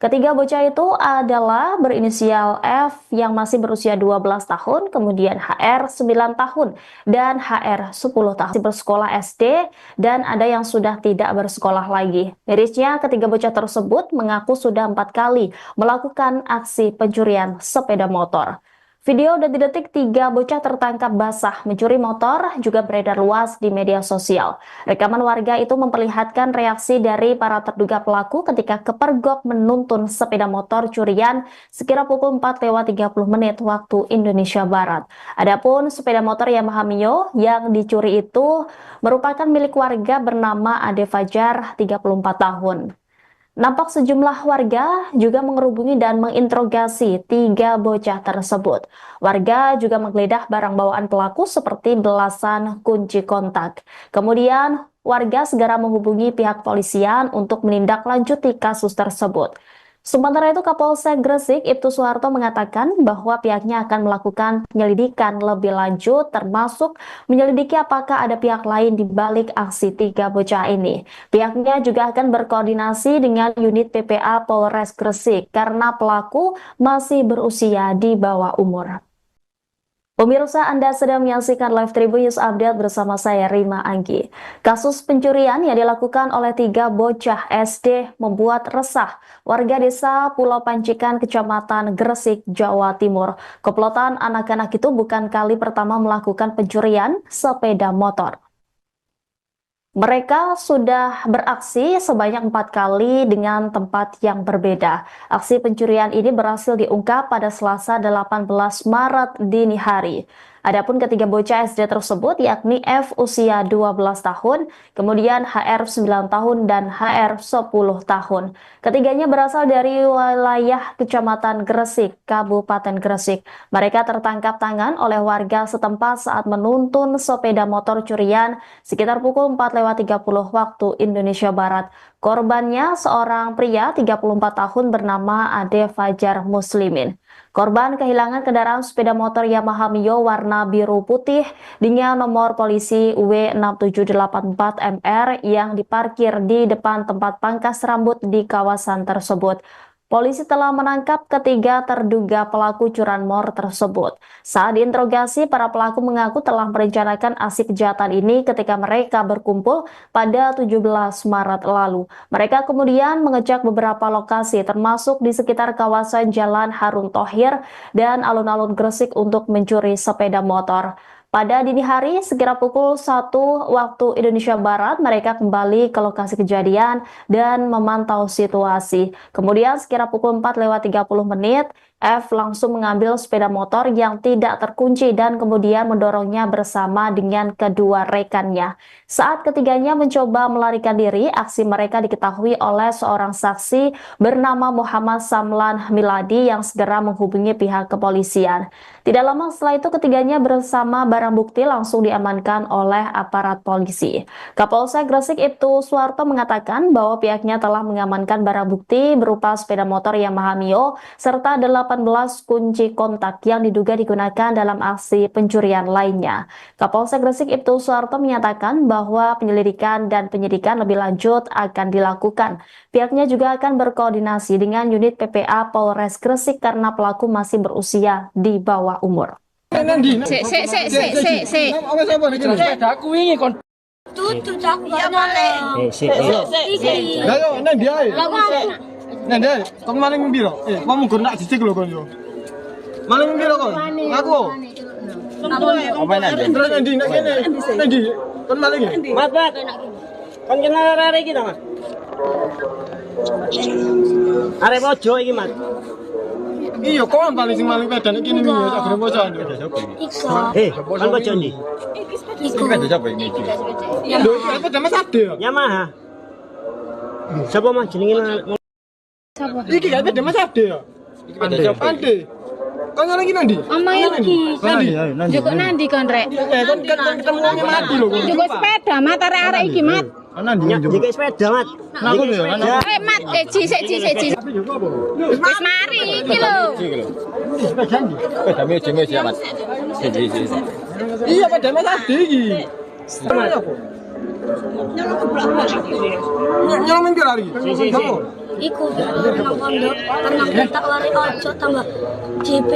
Ketiga bocah itu adalah berinisial F yang masih berusia 12 tahun, kemudian HR 9 tahun, dan HR 10 tahun. Masih bersekolah SD dan ada yang sudah tidak bersekolah lagi. Mirisnya ketiga bocah tersebut mengaku sudah 4 kali melakukan aksi pencurian sepeda motor. Video detik-detik tiga bocah tertangkap basah mencuri motor juga beredar luas di media sosial. Rekaman warga itu memperlihatkan reaksi dari para terduga pelaku ketika kepergok menuntun sepeda motor curian sekira pukul 4:30 waktu Indonesia Barat. Adapun sepeda motor Yamaha Mio yang dicuri itu merupakan milik warga bernama Ade Fajar, 34 tahun. Nampak sejumlah warga juga mengerubungi dan menginterogasi tiga bocah tersebut. Warga juga menggeledah barang bawaan pelaku seperti belasan kunci kontak. Kemudian warga segera menghubungi pihak polisian untuk menindaklanjuti kasus tersebut. Sementara itu, Kapolsek Gresik Ibtu Suharto mengatakan bahwa pihaknya akan melakukan penyelidikan lebih lanjut, termasuk menyelidiki apakah ada pihak lain di balik aksi tiga bocah ini. Pihaknya juga akan berkoordinasi dengan unit PPA Polres Gresik karena pelaku masih berusia di bawah umur. Pemirsa, Anda sedang menyaksikan Live Tribun News Update bersama saya, Rima Anggi. Kasus pencurian yang dilakukan oleh tiga bocah SD membuat resah warga desa Pulau Pancikan, Kecamatan Gresik, Jawa Timur. Komplotan anak-anak itu bukan kali pertama melakukan pencurian sepeda motor. Mereka sudah beraksi sebanyak 4 kali dengan tempat yang berbeda. Aksi pencurian ini berhasil diungkap pada Selasa 18 Maret dini hari. Adapun ketiga bocah SD tersebut yakni F usia 12 tahun, kemudian HR 9 tahun dan HR 10 tahun. Ketiganya berasal dari wilayah Kecamatan Gresik, Kabupaten Gresik. Mereka tertangkap tangan oleh warga setempat saat menuntun sepeda motor curian sekitar pukul 4:30 waktu Indonesia Barat. Korbannya seorang pria 34 tahun bernama Ade Fajar Muslimin. Korban kehilangan kendaraan sepeda motor Yamaha Mio warna biru putih dengan nomor polisi W6784MR yang diparkir di depan tempat pangkas rambut di kawasan tersebut. Polisi telah menangkap ketiga terduga pelaku curanmor tersebut. Saat diinterogasi, para pelaku mengaku telah merencanakan aksi kejahatan ini ketika mereka berkumpul pada 17 Maret lalu. Mereka kemudian mengecek beberapa lokasi termasuk di sekitar kawasan Jalan Harun Thohir dan alun-alun Gresik untuk mencuri sepeda motor. Pada dini hari, sekira pukul 1 waktu Indonesia Barat, mereka kembali ke lokasi kejadian dan memantau situasi. Kemudian sekira pukul 4:30, F langsung mengambil sepeda motor yang tidak terkunci dan kemudian mendorongnya bersama dengan kedua rekannya. Saat ketiganya mencoba melarikan diri, aksi mereka diketahui oleh seorang saksi bernama Muhammad Samlan Miladi yang segera menghubungi pihak kepolisian. Tidak lama setelah itu, ketiganya bersama barang bukti langsung diamankan oleh aparat polisi. Kapolsek Gresik Ibtu Suharto mengatakan bahwa pihaknya telah mengamankan barang bukti berupa sepeda motor Yamaha Mio serta 18 kunci kontak yang diduga digunakan dalam aksi pencurian lainnya. Kapolsek Gresik Ibtu Suharto menyatakan bahwa penyelidikan dan penyidikan lebih lanjut akan dilakukan. Pihaknya juga akan berkoordinasi dengan unit PPA Polres Gresik karena pelaku masih berusia di bawah umur. Sik. Aku ingin kon. Tutu tak boleh. Iki. Ayo, nang dia. Nang dia, tong maling biro. Kamu gur nak cicik lho kon yo. Maling biro kon. Aku. Apa nanti? Terus nanti nak kene. Nanti. Kon maling. Mat. Kan kena rare iki ta, Mas? Arep ojo iki, Mas. Iya, kon paling sing maling pedan iki ning yo sak bocah. Iko. Kan ojo ndi? Iko. Lho, iki apa Mas Ade ya? Yamaha. Sapa Mas jenenge? Iki kan ada Mas Ade ya? Ade. Kon orang iki nandi? Omae iki. Nandi. Joko nandi kon rek? Kon ketemu wong mati lho kon. Joko sepeda mat arek-arek iki mat. Jika sepeda, Mat. Aku lho, Mat, sik. Wis mari iki lho. Sepeda meja ya, Mas. Iya, pada Mas Ade iki. Nyolong minggir lagi. Iku nang pondok, tenang tak lari ojo tambah JP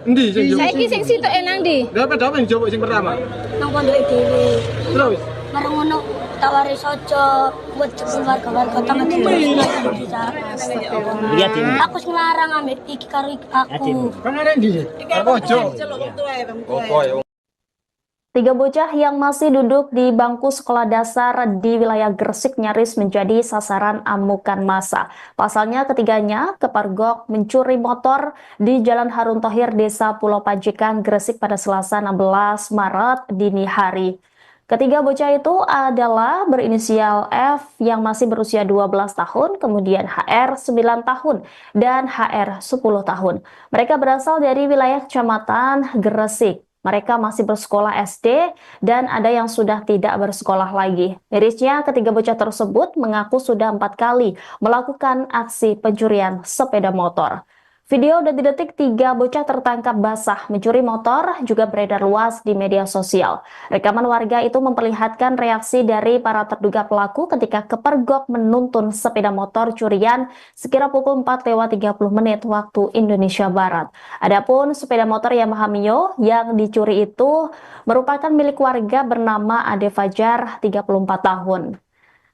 Endi sing yo? Saiki sing sitok nang ndi? Lah pada apa yang jawab sing pertama? nang pondok dhewe. Terus Bareng ngono tak lari ojo buat keluarga-keluarga tambah Lihat ini. Aku ngelarang ambek iki karo aku. kan ada endi? Apa ojo? Tiga bocah yang masih duduk di bangku sekolah dasar di wilayah Gresik nyaris menjadi sasaran amukan massa. Pasalnya ketiganya kepergok mencuri motor di Jalan Harun Thohir, Desa Pulau Pancikan, Gresik pada Selasa 16 Maret dini hari. Ketiga bocah itu adalah berinisial F yang masih berusia 12 tahun, kemudian HR 9 tahun, dan HR 10 tahun. Mereka berasal dari wilayah Kecamatan Gresik. mereka masih bersekolah SD dan ada yang sudah tidak bersekolah lagi. Mirisnya, ketiga bocah tersebut mengaku sudah 4 kali melakukan aksi pencurian sepeda motor. Video detik-detik 3 bocah tertangkap basah mencuri motor juga beredar luas di media sosial. Rekaman warga itu memperlihatkan reaksi dari para terduga pelaku ketika kepergok menuntun sepeda motor curian sekira pukul 4:30 waktu Indonesia Barat. Adapun sepeda motor Yamaha Mio yang dicuri itu merupakan milik warga bernama Ade Fajar, 34 tahun.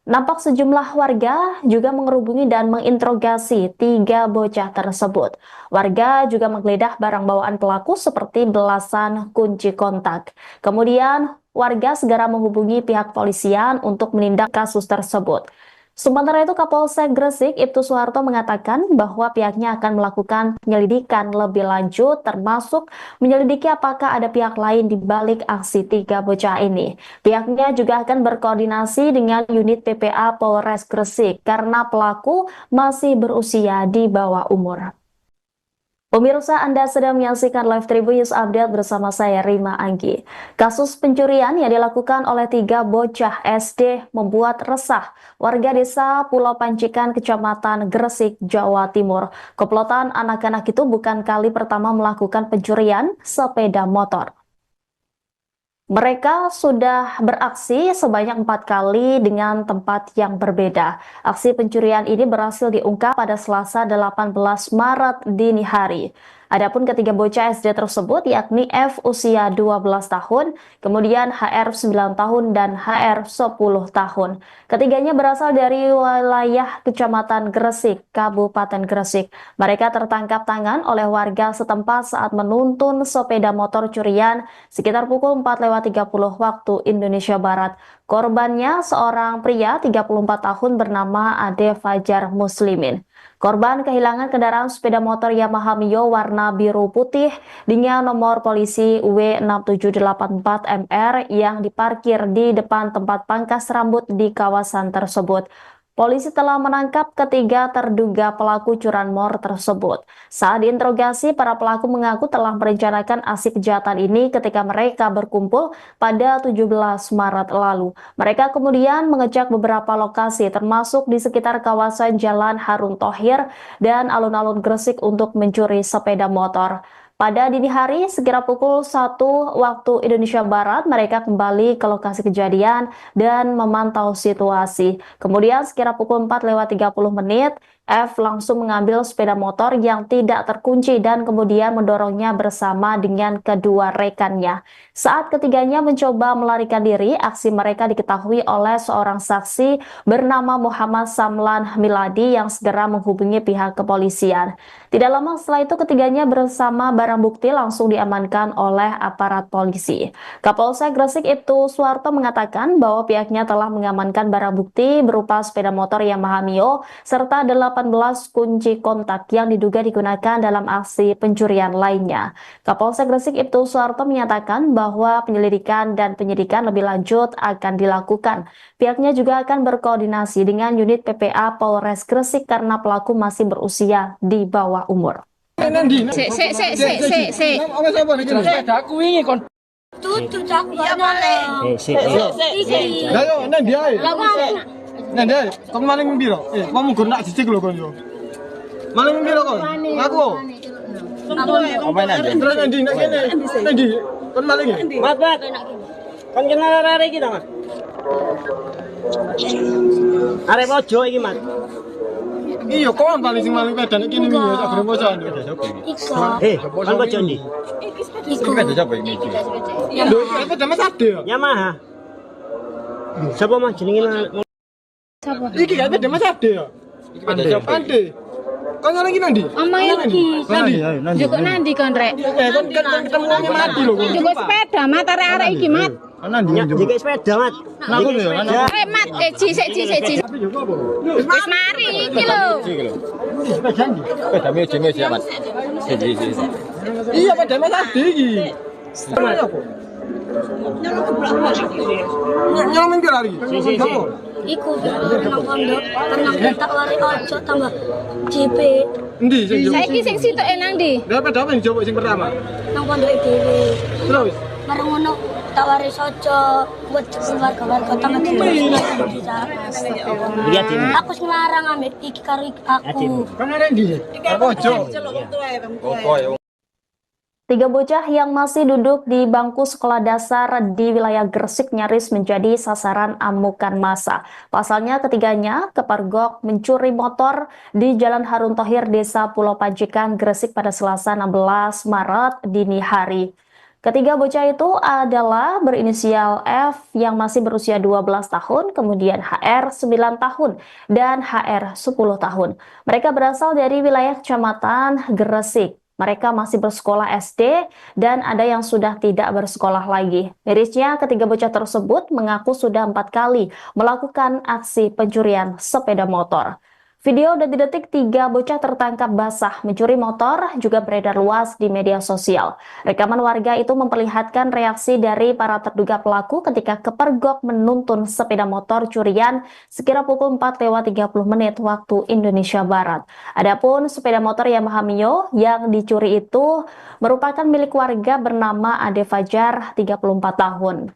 Nampak sejumlah warga juga mengerubungi dan menginterogasi 3 bocah tersebut. Warga juga menggeledah barang bawaan pelaku seperti belasan kunci kontak. Kemudian warga segera menghubungi pihak polisian untuk menindak kasus tersebut. Sementara itu, Kapolsek Gresik Ibtu Suharto mengatakan bahwa pihaknya akan melakukan penyelidikan lebih lanjut, termasuk menyelidiki apakah ada pihak lain di balik aksi 3 bocah ini. Pihaknya juga akan berkoordinasi dengan unit PPA Polres Gresik karena pelaku masih berusia di bawah umur. Pemirsa, Anda sedang menyaksikan Live Tribun News Update bersama saya Rima Anggi. Kasus pencurian yang dilakukan oleh 3 bocah SD membuat resah warga desa Pulau Pancikan, Kecamatan Gresik, Jawa Timur. Komplotan anak-anak itu bukan kali pertama melakukan pencurian sepeda motor. Mereka sudah beraksi sebanyak 4 kali dengan tempat yang berbeda. Aksi pencurian ini berhasil diungkap pada Selasa 18 Maret dini hari. Adapun ketiga bocah SD tersebut yakni F usia 12 tahun, kemudian HR 9 tahun dan HR 10 tahun. Ketiganya berasal dari wilayah Kecamatan Gresik, Kabupaten Gresik. Mereka tertangkap tangan oleh warga setempat saat menuntun sepeda motor curian sekitar pukul 4:30 waktu Indonesia Barat. Korbannya seorang pria 34 tahun bernama Ade Fajar Muslimin. Korban kehilangan kendaraan sepeda motor Yamaha Mio warna biru putih dengan nomor polisi W6784MR yang diparkir di depan tempat pangkas rambut di kawasan tersebut. Polisi telah menangkap ketiga terduga pelaku curanmor tersebut. Saat diinterogasi, para pelaku mengaku telah merencanakan aksi kejahatan ini ketika mereka berkumpul pada 17 Maret lalu. Mereka kemudian mengecek beberapa lokasi termasuk di sekitar kawasan Jalan Harun Thohir dan alun-alun Gresik untuk mencuri sepeda motor. Pada dini hari, sekira pukul 1 waktu Indonesia Barat, mereka kembali ke lokasi kejadian dan memantau situasi. Kemudian sekira pukul 4:30, F langsung mengambil sepeda motor yang tidak terkunci dan kemudian mendorongnya bersama dengan kedua rekannya. Saat ketiganya mencoba melarikan diri, aksi mereka diketahui oleh seorang saksi bernama Muhammad Samlan Miladi yang segera menghubungi pihak kepolisian. Tidak lama setelah itu, ketiganya bersama barang bukti langsung diamankan oleh aparat polisi. Kapolsek Gresik Ibtu Suharto mengatakan bahwa pihaknya telah mengamankan barang bukti berupa sepeda motor Yamaha Mio serta 18 kunci kontak yang diduga digunakan dalam aksi pencurian lainnya. Kapolsek Gresik Ibtu Suharto menyatakan bahwa penyelidikan dan penyidikan lebih lanjut akan dilakukan. Pihaknya juga akan berkoordinasi dengan unit PPA Polres Gresik karena pelaku masih berusia di bawah umur. Tutu cak boleh. Ayo, nang dia. Nang dia, kamu maling biro. Kamu guna cicik lo kon yo. Maling biro kon. Aku. Apa nanti? Terus nanti nak kene. Nanti. Kon maling. Mat. Kan kena rare iki ta, Mas? Arep ojo iki, Mas. Iya, kon paling sing maling pedan iki ning yo sak grem bosan. Kan ojo ndi? Sepeda siapa ini? Lho, sepeda Mas Ade ya? Yamaha. Siapa Mas jenenge? Iki ya sepeda Mas Ade ya? Ade. Kon orang iki nandi? Oma iki. Nandi. Joko nandi kon rek. Kon ketemu wong mati lho. Joko sepeda mat arek iki mat. Nandi. Jika sepeda, Mat. Aku ya. Rek mat sik. Wis mari iki lho. Sepeda meje Mas. Iya, sepeda Mas Ade iki. Nyolong pira iki? Si. Iku nang pondok, tenang tak wari ojo tambah JP Endi sing jowo? Saiki sing sitok nang ndi? Dapat apa yang jowo sing pertama? nang pondok dhewe. Terus Bareng ngono tak wari ojo buat keluarga-keluarga tangga dhewe. Lihat ini. Aku ngelarang ambek iki karo aku. kan ada endi? Apa ojo? Tiga bocah yang masih duduk di bangku sekolah dasar di wilayah Gresik nyaris menjadi sasaran amukan massa. Pasalnya ketiganya kepergok mencuri motor di Jalan Harun Thohir, Desa Pulau Panjikan, Gresik pada Selasa 16 Maret dini hari. Ketiga bocah itu adalah berinisial F yang masih berusia 12 tahun, kemudian HR 9 tahun, dan HR 10 tahun. Mereka berasal dari wilayah Kecamatan Gresik. Mereka masih bersekolah SD dan ada yang sudah tidak bersekolah lagi. Mirisnya, ketiga bocah tersebut mengaku sudah 4 kali melakukan aksi pencurian sepeda motor. Video detik-detik tiga bocah tertangkap basah mencuri motor juga beredar luas di media sosial. Rekaman warga itu memperlihatkan reaksi dari para terduga pelaku ketika kepergok menuntun sepeda motor curian sekira pukul 4:30 waktu Indonesia Barat. Adapun sepeda motor Yamaha Mio yang dicuri itu merupakan milik warga bernama Ade Fajar, 34 tahun.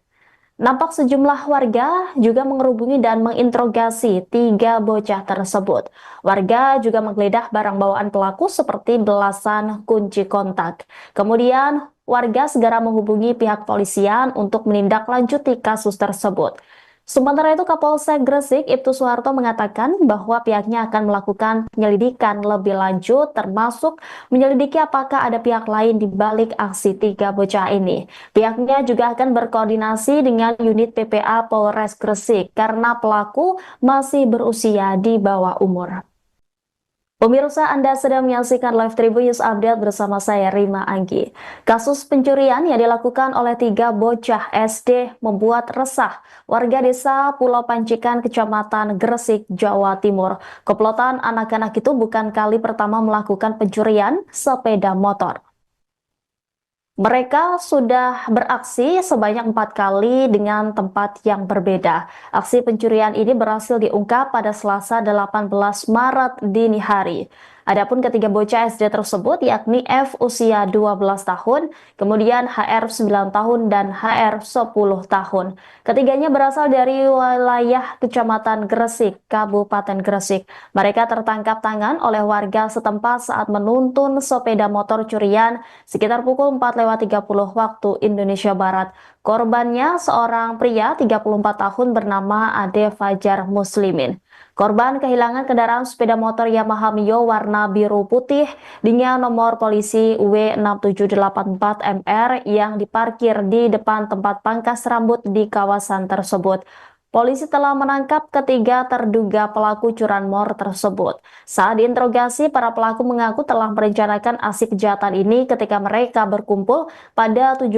Nampak sejumlah warga juga mengerubungi dan menginterogasi tiga bocah tersebut. Warga juga menggeledah barang bawaan pelaku seperti belasan kunci kontak. Kemudian, warga segera menghubungi pihak polisian untuk menindaklanjuti kasus tersebut. Sementara itu, Kapolsek Gresik Ibtu Suharto mengatakan bahwa pihaknya akan melakukan penyelidikan lebih lanjut, termasuk menyelidiki apakah ada pihak lain di balik aksi tiga bocah ini. Pihaknya juga akan berkoordinasi dengan unit PPA Polres Gresik karena pelaku masih berusia di bawah umur. Pemirsa, Anda sedang menyaksikan Live Tribun News Update bersama saya Rima Anggi. Kasus pencurian yang dilakukan oleh tiga bocah SD membuat resah warga desa Pulau Panjikan, Kecamatan Gresik, Jawa Timur. Komplotan anak-anak itu bukan kali pertama melakukan pencurian sepeda motor. Mereka sudah beraksi sebanyak 4 kali dengan tempat yang berbeda. Aksi pencurian ini berhasil diungkap pada Selasa 18 Maret dini hari. Adapun ketiga bocah SD tersebut yakni F usia 12 tahun, kemudian HR 9 tahun dan HR 10 tahun. Ketiganya berasal dari wilayah Kecamatan Gresik, Kabupaten Gresik. Mereka tertangkap tangan oleh warga setempat saat menuntun sepeda motor curian sekitar pukul 4:30 waktu Indonesia Barat. Korbannya seorang pria 34 tahun bernama Ade Fajar Muslimin. Korban kehilangan kendaraan sepeda motor Yamaha Mio warna biru putih dengan nomor polisi W6784MR yang diparkir di depan tempat pangkas rambut di kawasan tersebut. Polisi telah menangkap ketiga terduga pelaku curanmor tersebut. Saat diinterogasi, para pelaku mengaku telah merencanakan aksi kejahatan ini ketika mereka berkumpul pada 17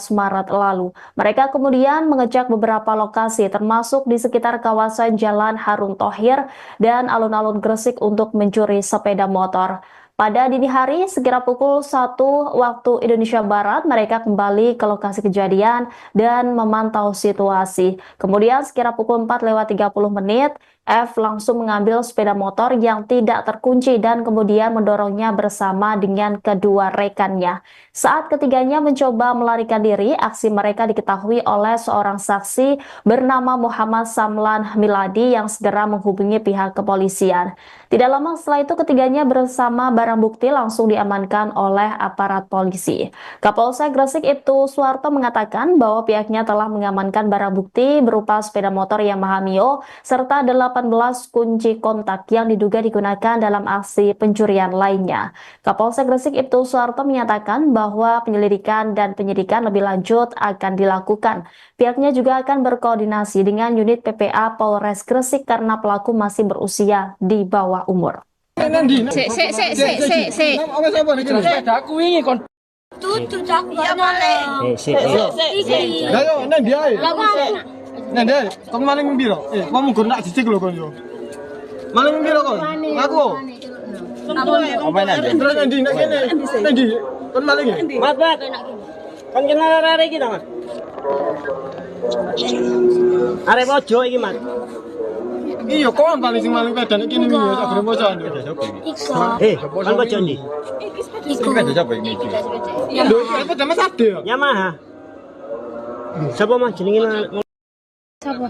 Maret lalu. Mereka kemudian mengecek beberapa lokasi termasuk di sekitar kawasan Jalan Harun Thohir dan alun-alun Gresik untuk mencuri sepeda motor. Pada dini hari, sekira pukul 1 waktu Indonesia Barat, mereka kembali ke lokasi kejadian dan memantau situasi. Kemudian sekira pukul 4:30, F langsung mengambil sepeda motor yang tidak terkunci dan kemudian mendorongnya bersama dengan kedua rekannya. Saat ketiganya mencoba melarikan diri, aksi mereka diketahui oleh seorang saksi bernama Muhammad Samlan Miladi yang segera menghubungi pihak kepolisian. Tidak lama setelah itu, ketiganya bersama barang bukti langsung diamankan oleh aparat polisi. Kapolsek Gresik Ibtu Suharto mengatakan bahwa pihaknya telah mengamankan barang bukti berupa sepeda motor Yamaha Mio serta 18 kunci kontak yang diduga digunakan dalam aksi pencurian lainnya. Kapolsek Gresik Ibtu Suharto menyatakan bahwa penyelidikan dan penyidikan lebih lanjut akan dilakukan. Pihaknya juga akan berkoordinasi dengan unit PPA Polres Gresik karena pelaku masih berusia di bawah umur. Sik. Apa sapa iki? Sepedaku wingi kon. Tutu cak boleh. Iki. Ayo nang dia ae. Nang dia. Kon maling piro? Kamu gur nak dicek lho kon yo. Maling piro kon? Aku. Apa nang dia? Terus nang ndi nak kene? Nang ndi? Kon maling ya? Mat. Kan kenal arek iki ta, Mat? Arek ojo iki, Mat. Iya, kon paling sing maling pedan iki ning yo sak gremo jan. Iko. Kan bocor nih. Iko. Lho, iki apa Mas Ade ya? Yamaha. Siapa mah jenenge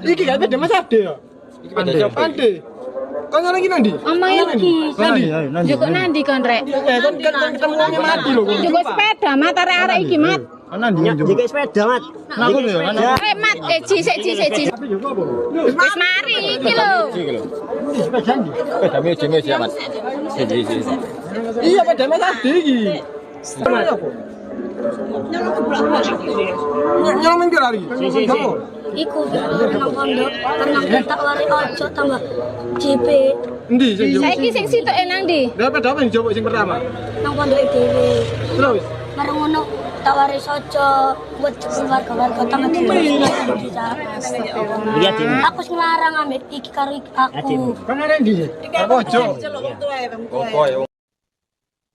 Iki gak ada Mas Ade ya? Ade. Kon orang iki nandi? Omae iki. Nandi. Joko nandi kon rek? Kon ketemuannya mati lho. Joko sepeda mat arek iki mat. Jika sepeda, Mat. Nah, aku ya. Mat sik. Wis mari iki lho. Sepeda meje ya, Mas. Iya, sepeda Mas Ade iki. Nyolong minggir lagi. Iku nang pondok, tenang tak lari ojo tambah JP Endi sing yo? Saiki sing sitok nang ndi? Lah sepeda apa yang jawab sing pertama? nang pondok dhewe. Terus Bareng ngono tak lari ojo buat keluarga tambah Lihat ini. Aku sing larang ambek iki karo aku. kan ada ndi? Ojo.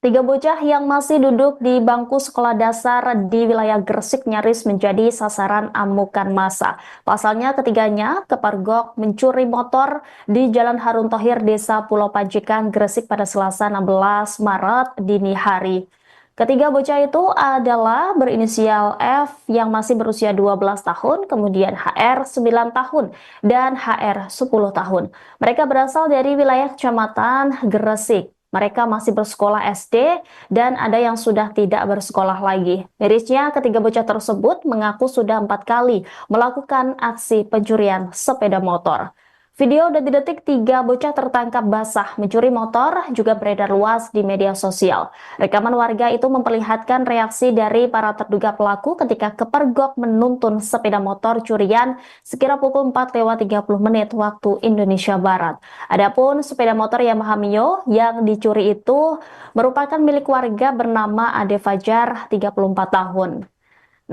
Tiga bocah yang masih duduk di bangku sekolah dasar di wilayah Gresik nyaris menjadi sasaran amukan massa. Pasalnya ketiganya kepergok mencuri motor di Jalan Harun Thohir, Desa Pulau Panjikan, Gresik pada Selasa 16 Maret dini hari. Ketiga bocah itu adalah berinisial F yang masih berusia 12 tahun, kemudian HR 9 tahun, dan HR 10 tahun. Mereka berasal dari wilayah Kecamatan Gresik. Mereka masih bersekolah SD dan ada yang sudah tidak bersekolah lagi. Mirisnya, ketiga bocah tersebut mengaku sudah 4 kali melakukan aksi pencurian sepeda motor. Video detik-detik tiga bocah tertangkap basah mencuri motor juga beredar luas di media sosial. Rekaman warga itu memperlihatkan reaksi dari para terduga pelaku ketika kepergok menuntun sepeda motor curian sekira pukul 4:30 waktu Indonesia Barat. Adapun sepeda motor Yamaha Mio yang dicuri itu merupakan milik warga bernama Ade Fajar, 34 tahun.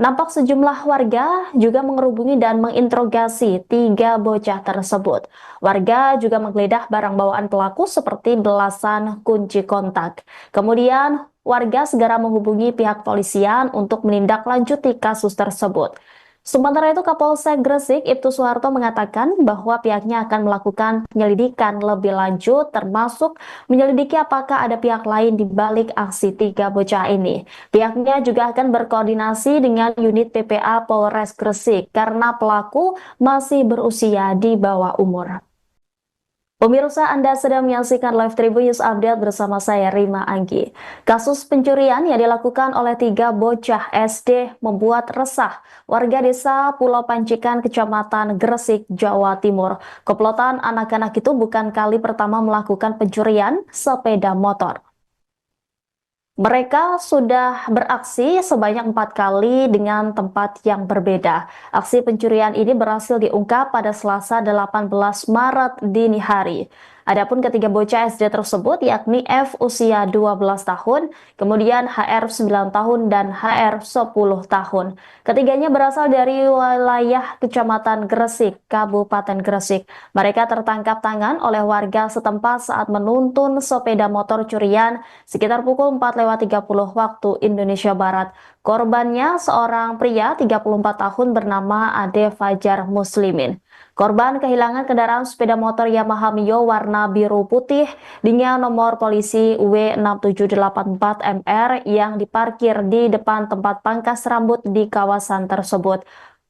Nampak sejumlah warga juga mengerubungi dan menginterogasi tiga bocah tersebut. Warga juga menggeledah barang bawaan pelaku seperti belasan kunci kontak. Kemudian warga segera menghubungi pihak polisian untuk menindaklanjuti kasus tersebut. Sementara itu, Kapolsek Gresik Ibtu Suharto mengatakan bahwa pihaknya akan melakukan penyelidikan lebih lanjut, termasuk menyelidiki apakah ada pihak lain di balik aksi tiga bocah ini. Pihaknya juga akan berkoordinasi dengan unit PPA Polres Gresik karena pelaku masih berusia di bawah umur. Pemirsa, Anda sedang menyaksikan Live Tribun News Update bersama saya Rima Anggi. Kasus pencurian yang dilakukan oleh tiga bocah SD membuat resah warga desa Pulau Panjikan, Kecamatan Gresik, Jawa Timur. Komplotan anak-anak itu bukan kali pertama melakukan pencurian sepeda motor. Mereka sudah beraksi sebanyak 4 kali dengan tempat yang berbeda. Aksi pencurian ini berhasil diungkap pada Selasa 18 Maret dini hari. Adapun ketiga bocah SD tersebut yakni F usia 12 tahun, kemudian HR 9 tahun dan HR 10 tahun. Ketiganya berasal dari wilayah Kecamatan Gresik, Kabupaten Gresik. Mereka tertangkap tangan oleh warga setempat saat menuntun sepeda motor curian sekitar pukul 4:30 waktu Indonesia Barat. Korbannya seorang pria 34 tahun bernama Ade Fajar Muslimin. Korban kehilangan kendaraan sepeda motor Yamaha Mio warna biru putih dengan nomor polisi W6784MR yang diparkir di depan tempat pangkas rambut di kawasan tersebut.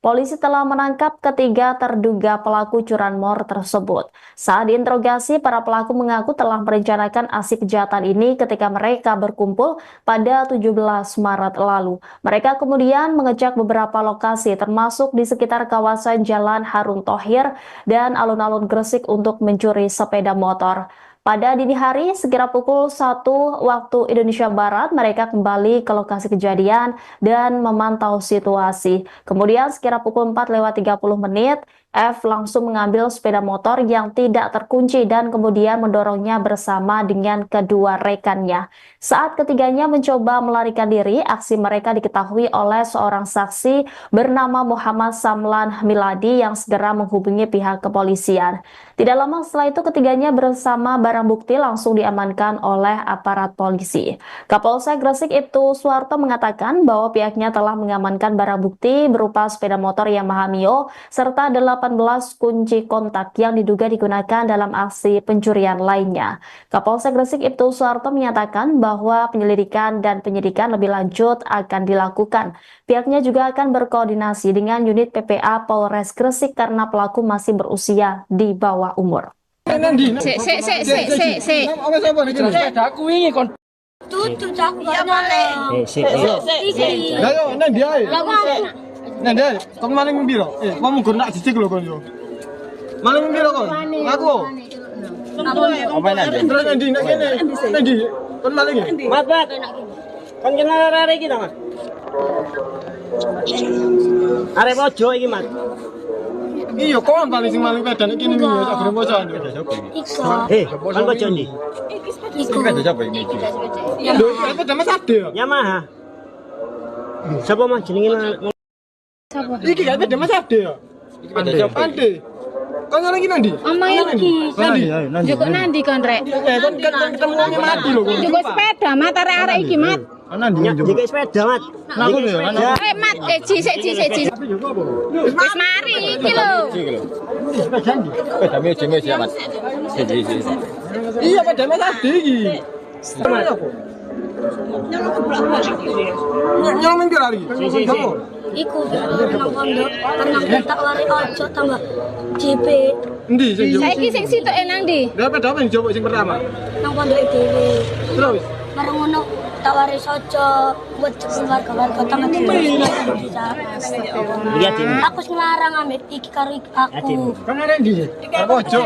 Polisi telah menangkap ketiga terduga pelaku curanmor tersebut. Saat diinterogasi, para pelaku mengaku telah merencanakan aksi kejahatan ini ketika mereka berkumpul pada 17 Maret lalu. Mereka kemudian mengecek beberapa lokasi termasuk di sekitar kawasan Jalan Harun Thohir dan alun-alun Gresik untuk mencuri sepeda motor. Pada dini hari, sekira pukul 1 waktu Indonesia Barat, mereka kembali ke lokasi kejadian dan memantau situasi. Kemudian sekira pukul 4:30, F langsung mengambil sepeda motor yang tidak terkunci dan kemudian mendorongnya bersama dengan kedua rekannya. Saat ketiganya mencoba melarikan diri, aksi mereka diketahui oleh seorang saksi bernama Muhammad Samlan Miladi yang segera menghubungi pihak kepolisian. Tidak lama setelah itu, ketiganya bersama barang bukti langsung diamankan oleh aparat polisi. Kapolsek Gresik Ibtu Suharto mengatakan bahwa pihaknya telah mengamankan barang bukti berupa sepeda motor Yamaha Mio serta 8 18 kunci kontak yang diduga digunakan dalam aksi pencurian lainnya. Kapolsek Gresik Ibtu Suharto menyatakan bahwa penyelidikan dan penyidikan lebih lanjut akan dilakukan. Pihaknya juga akan berkoordinasi dengan unit PPA Polres Gresik karena pelaku masih berusia di bawah umur. Tutup aku gak boleh. Iki. Ayo, nang dia. Nang dia, kamu maling biro. Kamu gur nak cicik lho kon yo. Maling biro kon. Aku. Apa nang? Terus nang di nak kene. Nang di. Kon maling iki. Mat. Kan kenal arek iki ta, Mat? Arek ojo iki, Mat. Iya, kon paling sing maling pedan iki ning yo sak gere bocah. Iko. Kan ojo ndi? Iko. Lho, apa damas ade ya? Yamaha. Sapa mah jenenge? Iki kan damas ade ya? Ande. Kon orang iki nang ndi? Omae iki. Joko nandi kon rek? Kon ketemuane mati lho kon. Joko sepeda mat arek iki mat. Jika sepeda, Mat. Mat sik. Wis mari iki lho. Iya, pada mas ade iki. Nyolong minggir hari. Kamu. Iku nang pondok, tenang tak lari ojo tambah JP Endi sing yo? Saiki sing sitok nang ndi? Dapat apa yang coba sing pertama? nang pondok dhewe. Terus Bareng ngono tak lari ojo buat keluarga tambah Lihat ini. Aku ngelarang ambek iki karo aku. kan ada ndi? Apa ojo?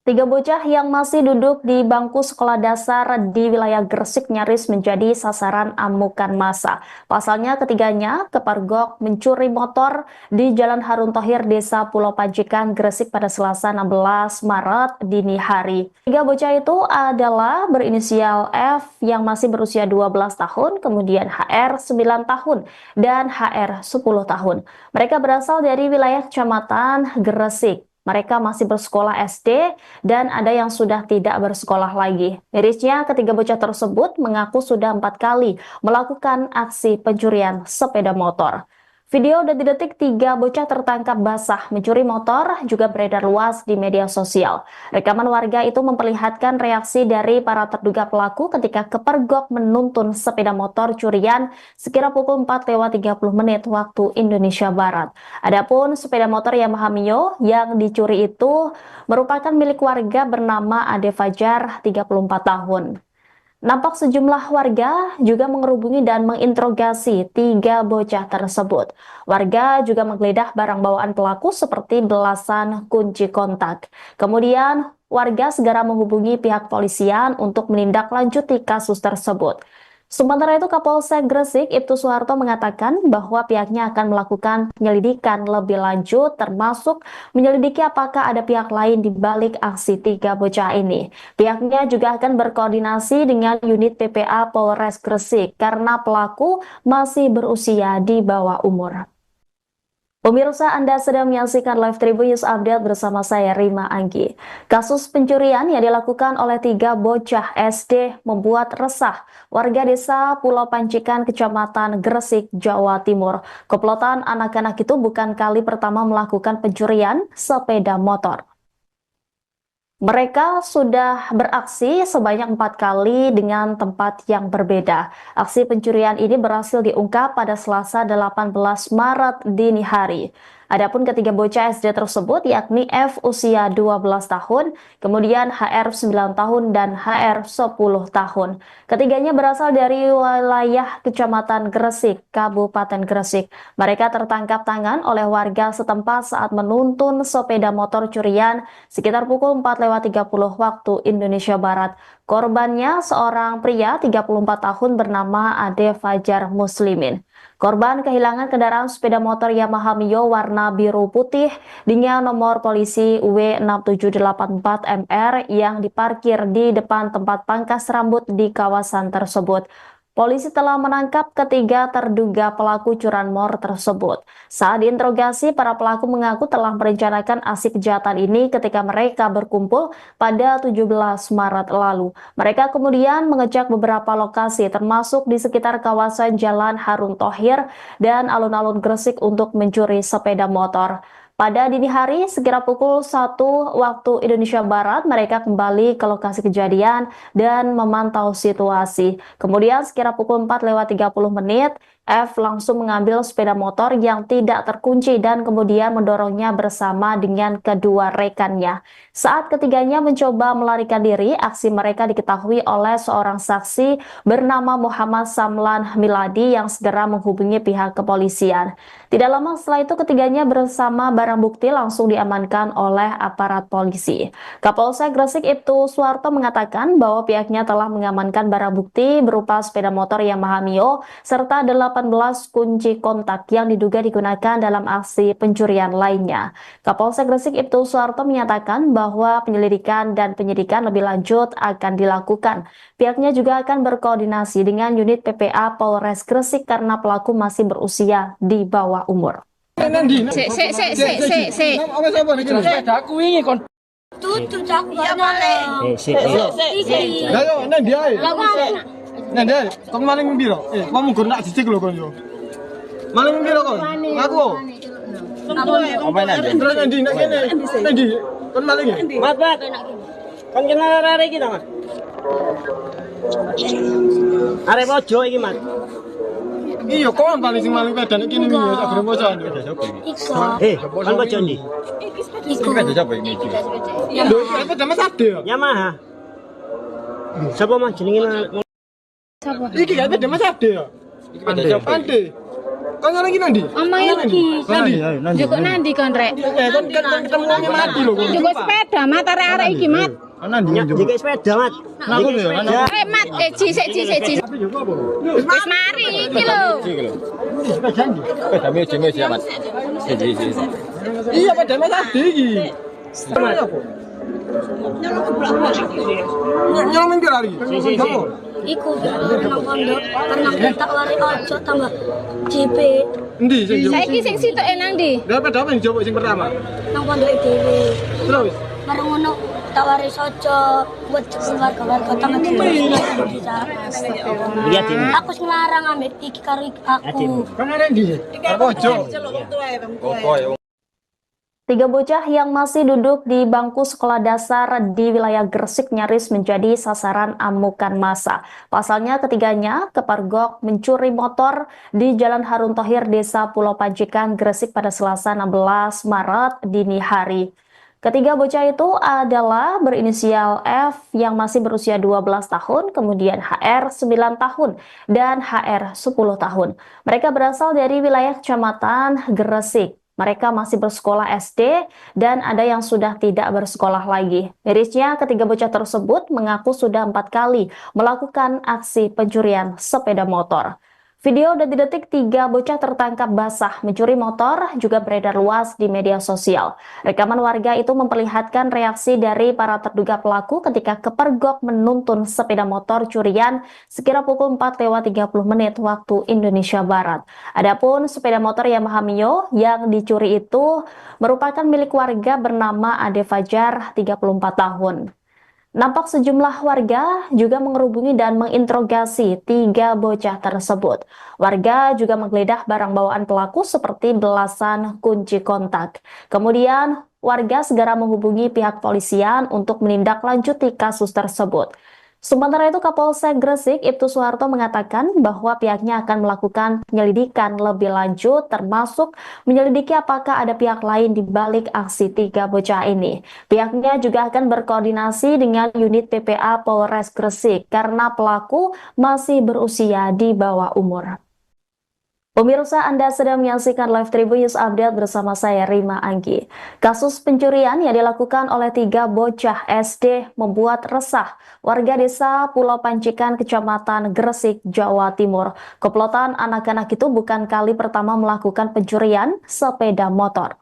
Tiga bocah yang masih duduk di bangku sekolah dasar di wilayah Gresik nyaris menjadi sasaran amukan massa. Pasalnya ketiganya kepergok mencuri motor di Jalan Harun Thohir, Desa Pulau Panjikan, Gresik pada Selasa 16 Maret dini hari. Tiga bocah itu adalah berinisial F yang masih berusia 12 tahun, kemudian HR 9 tahun, dan HR 10 tahun. Mereka berasal dari wilayah Kecamatan Gresik. Mereka masih bersekolah SD dan ada yang sudah tidak bersekolah lagi. Mirisnya, ketiga bocah tersebut mengaku sudah 4 kali melakukan aksi pencurian sepeda motor. Video detik-detik tiga bocah tertangkap basah mencuri motor juga beredar luas di media sosial. Rekaman warga itu memperlihatkan reaksi dari para terduga pelaku ketika kepergok menuntun sepeda motor curian sekira pukul 4:30 waktu Indonesia Barat. Adapun sepeda motor Yamaha Mio yang dicuri itu merupakan milik warga bernama Ade Fajar, 34 tahun. Nampak sejumlah warga juga mengerubungi dan menginterogasi tiga bocah tersebut. Warga juga menggeledah barang bawaan pelaku seperti belasan kunci kontak. Kemudian warga segera menghubungi pihak polisian untuk menindaklanjuti kasus tersebut. Sementara itu, Kapolsek Gresik Ibtu Suharto mengatakan bahwa pihaknya akan melakukan penyelidikan lebih lanjut, termasuk menyelidiki apakah ada pihak lain di balik aksi tiga bocah ini. Pihaknya juga akan berkoordinasi dengan unit PPA Polres Gresik karena pelaku masih berusia di bawah umur. Pemirsa, Anda sedang menyaksikan Live Tribun News Update bersama saya Rima Anggi. Kasus pencurian yang dilakukan oleh tiga bocah SD membuat resah warga desa Pulau Panjikan, Kecamatan Gresik, Jawa Timur. Komplotan anak-anak itu bukan kali pertama melakukan pencurian sepeda motor. Mereka sudah beraksi sebanyak 4 kali dengan tempat yang berbeda. Aksi pencurian ini berhasil diungkap pada Selasa 18 Maret dini hari. Adapun ketiga bocah SD tersebut yakni F usia 12 tahun, kemudian HR 9 tahun dan HR 10 tahun. Ketiganya berasal dari wilayah Kecamatan Gresik, Kabupaten Gresik. Mereka tertangkap tangan oleh warga setempat saat menuntun sepeda motor curian sekitar pukul 4:30 waktu Indonesia Barat. Korbannya seorang pria 34 tahun bernama Ade Fajar Muslimin. Korban kehilangan kendaraan sepeda motor Yamaha Mio warna biru putih dengan nomor polisi W6784MR yang diparkir di depan tempat pangkas rambut di kawasan tersebut. polisi telah menangkap ketiga terduga pelaku curanmor tersebut. Saat diinterogasi, para pelaku mengaku telah merencanakan aksi kejahatan ini ketika mereka berkumpul pada 17 Maret lalu. Mereka kemudian mengecek beberapa lokasi termasuk di sekitar kawasan Jalan Harun Thohir dan alun-alun Gresik untuk mencuri sepeda motor. Pada dini hari, sekira pukul 1 waktu Indonesia Barat, mereka kembali ke lokasi kejadian dan memantau situasi. Kemudian sekira pukul 4:30, F langsung mengambil sepeda motor yang tidak terkunci dan kemudian mendorongnya bersama dengan kedua rekannya. Saat ketiganya mencoba melarikan diri, aksi mereka diketahui oleh seorang saksi bernama Muhammad Samlan Miladi yang segera menghubungi pihak kepolisian. Tidak lama setelah itu, ketiganya bersama barang bukti langsung diamankan oleh aparat polisi. Kapolsek Gresik Ibtu Suwarto mengatakan bahwa pihaknya telah mengamankan barang bukti berupa sepeda motor Yamaha Mio serta 18 kunci kontak yang diduga digunakan dalam aksi pencurian lainnya. Kapolsek Gresik Ibtu Suwarto menyatakan bahwa penyelidikan dan penyidikan lebih lanjut akan dilakukan. Pihaknya juga akan berkoordinasi dengan unit PPA Polres Gresik karena pelaku masih berusia di bawah umur. Tutu aku gak noleh. Ayo, nang dia. Nang dia, kamu maling biro. Kamu gur nak cicik lho kon yo. Maling biro kon. Aku. Apa nang? Terus nang di nak kene. Nang di. Kon maling ya? Mat. Kan kena arek iki ta, Mat? Arek ojo iki, Mat. Iya, kon paling sing maling pedan iki ning yo sak gerem bosan. Iko. Kan ojo ndi? Iko. Lho, iki ada Mas Ade ya? Yamaha. Sapa Mas jenenge? Iki gak ada Mas Ade ya? Ade. Kan orang iki nandi? Omae iki. Nandi. Jukuk nandi kon rek? Kan ketemu wong mati lho kon. Jukuk sepeda mat arek-arek iki mat. Nandi. Jika sepeda, Mat. Aku ya. Rek mat sik. Wis mari iki lho. Iya, pada Mas Ade iki. Nyolong minggir lagi. Iku nang pondok, tenang tak wari ojo tambah JP Endi sing yo? Saiki sing sitok nang ndi? Lah pada apa yang jawab sing pertama? nang pondok dhewe. Terus Bareng ngono tak wari ojo buat keluarga tambah bisa. Lihat ini. Aku ngelarang ambek iki karo aku. kan ada endi? Apa ojo? Tiga bocah yang masih duduk di bangku sekolah dasar di wilayah Gresik nyaris menjadi sasaran amukan massa. Pasalnya ketiganya kepergok mencuri motor di Jalan Harun Thohir, Desa Pulau Pancikan, Gresik pada Selasa 16 Maret dini hari. Ketiga bocah itu adalah berinisial F yang masih berusia 12 tahun, kemudian HR 9 tahun, dan HR 10 tahun. Mereka berasal dari wilayah Kecamatan Gresik. Mereka masih bersekolah SD dan ada yang sudah tidak bersekolah lagi. Mirisnya, ketiga bocah tersebut mengaku sudah 4 kali melakukan aksi pencurian sepeda motor. Video detik-detik 3 bocah tertangkap basah mencuri motor juga beredar luas di media sosial. Rekaman warga itu memperlihatkan reaksi dari para terduga pelaku ketika kepergok menuntun sepeda motor curian sekira pukul 4:30 waktu Indonesia Barat. Adapun sepeda motor Yamaha Mio yang dicuri itu merupakan milik warga bernama Ade Fajar, 34 tahun. Nampak sejumlah warga juga mengerubungi dan menginterogasi 3 bocah tersebut. Warga juga menggeledah barang bawaan pelaku seperti belasan kunci kontak. Kemudian warga segera menghubungi pihak polisian untuk menindaklanjuti kasus tersebut. Sementara itu, Kapolsek Gresik Ibtu Suwarto mengatakan bahwa pihaknya akan melakukan penyelidikan lebih lanjut, termasuk menyelidiki apakah ada pihak lain di balik aksi 3 bocah ini. Pihaknya juga akan berkoordinasi dengan unit PPA Polres Gresik karena pelaku masih berusia di bawah umur. Pemirsa, Anda sedang menyaksikan Live Tribun News Update bersama saya Rima Anggi. Kasus pencurian yang dilakukan oleh 3 bocah SD membuat resah warga desa Pulau Pancikan, Kecamatan Gresik, Jawa Timur. Komplotan anak-anak itu bukan kali pertama melakukan pencurian sepeda motor.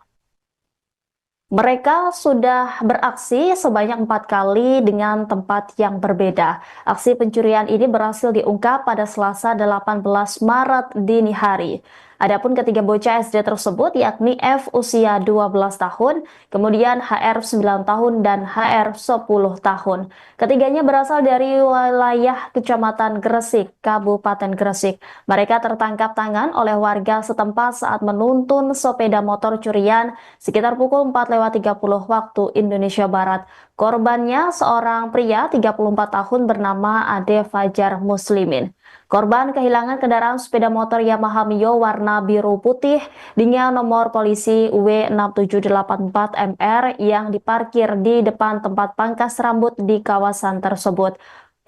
Mereka sudah beraksi sebanyak 4 kali dengan tempat yang berbeda. Aksi pencurian ini berhasil diungkap pada Selasa 18 Maret dini hari. Adapun ketiga bocah SD tersebut yakni F usia 12 tahun, kemudian HR 9 tahun dan HR 10 tahun. Ketiganya berasal dari wilayah Kecamatan Gresik, Kabupaten Gresik. Mereka tertangkap tangan oleh warga setempat saat menuntun sepeda motor curian sekitar pukul 4:30 waktu Indonesia Barat. Korbannya seorang pria 34 tahun bernama Ade Fajar Muslimin. Korban kehilangan kendaraan sepeda motor Yamaha Mio warna biru putih dengan nomor polisi W6784MR yang diparkir di depan tempat pangkas rambut di kawasan tersebut.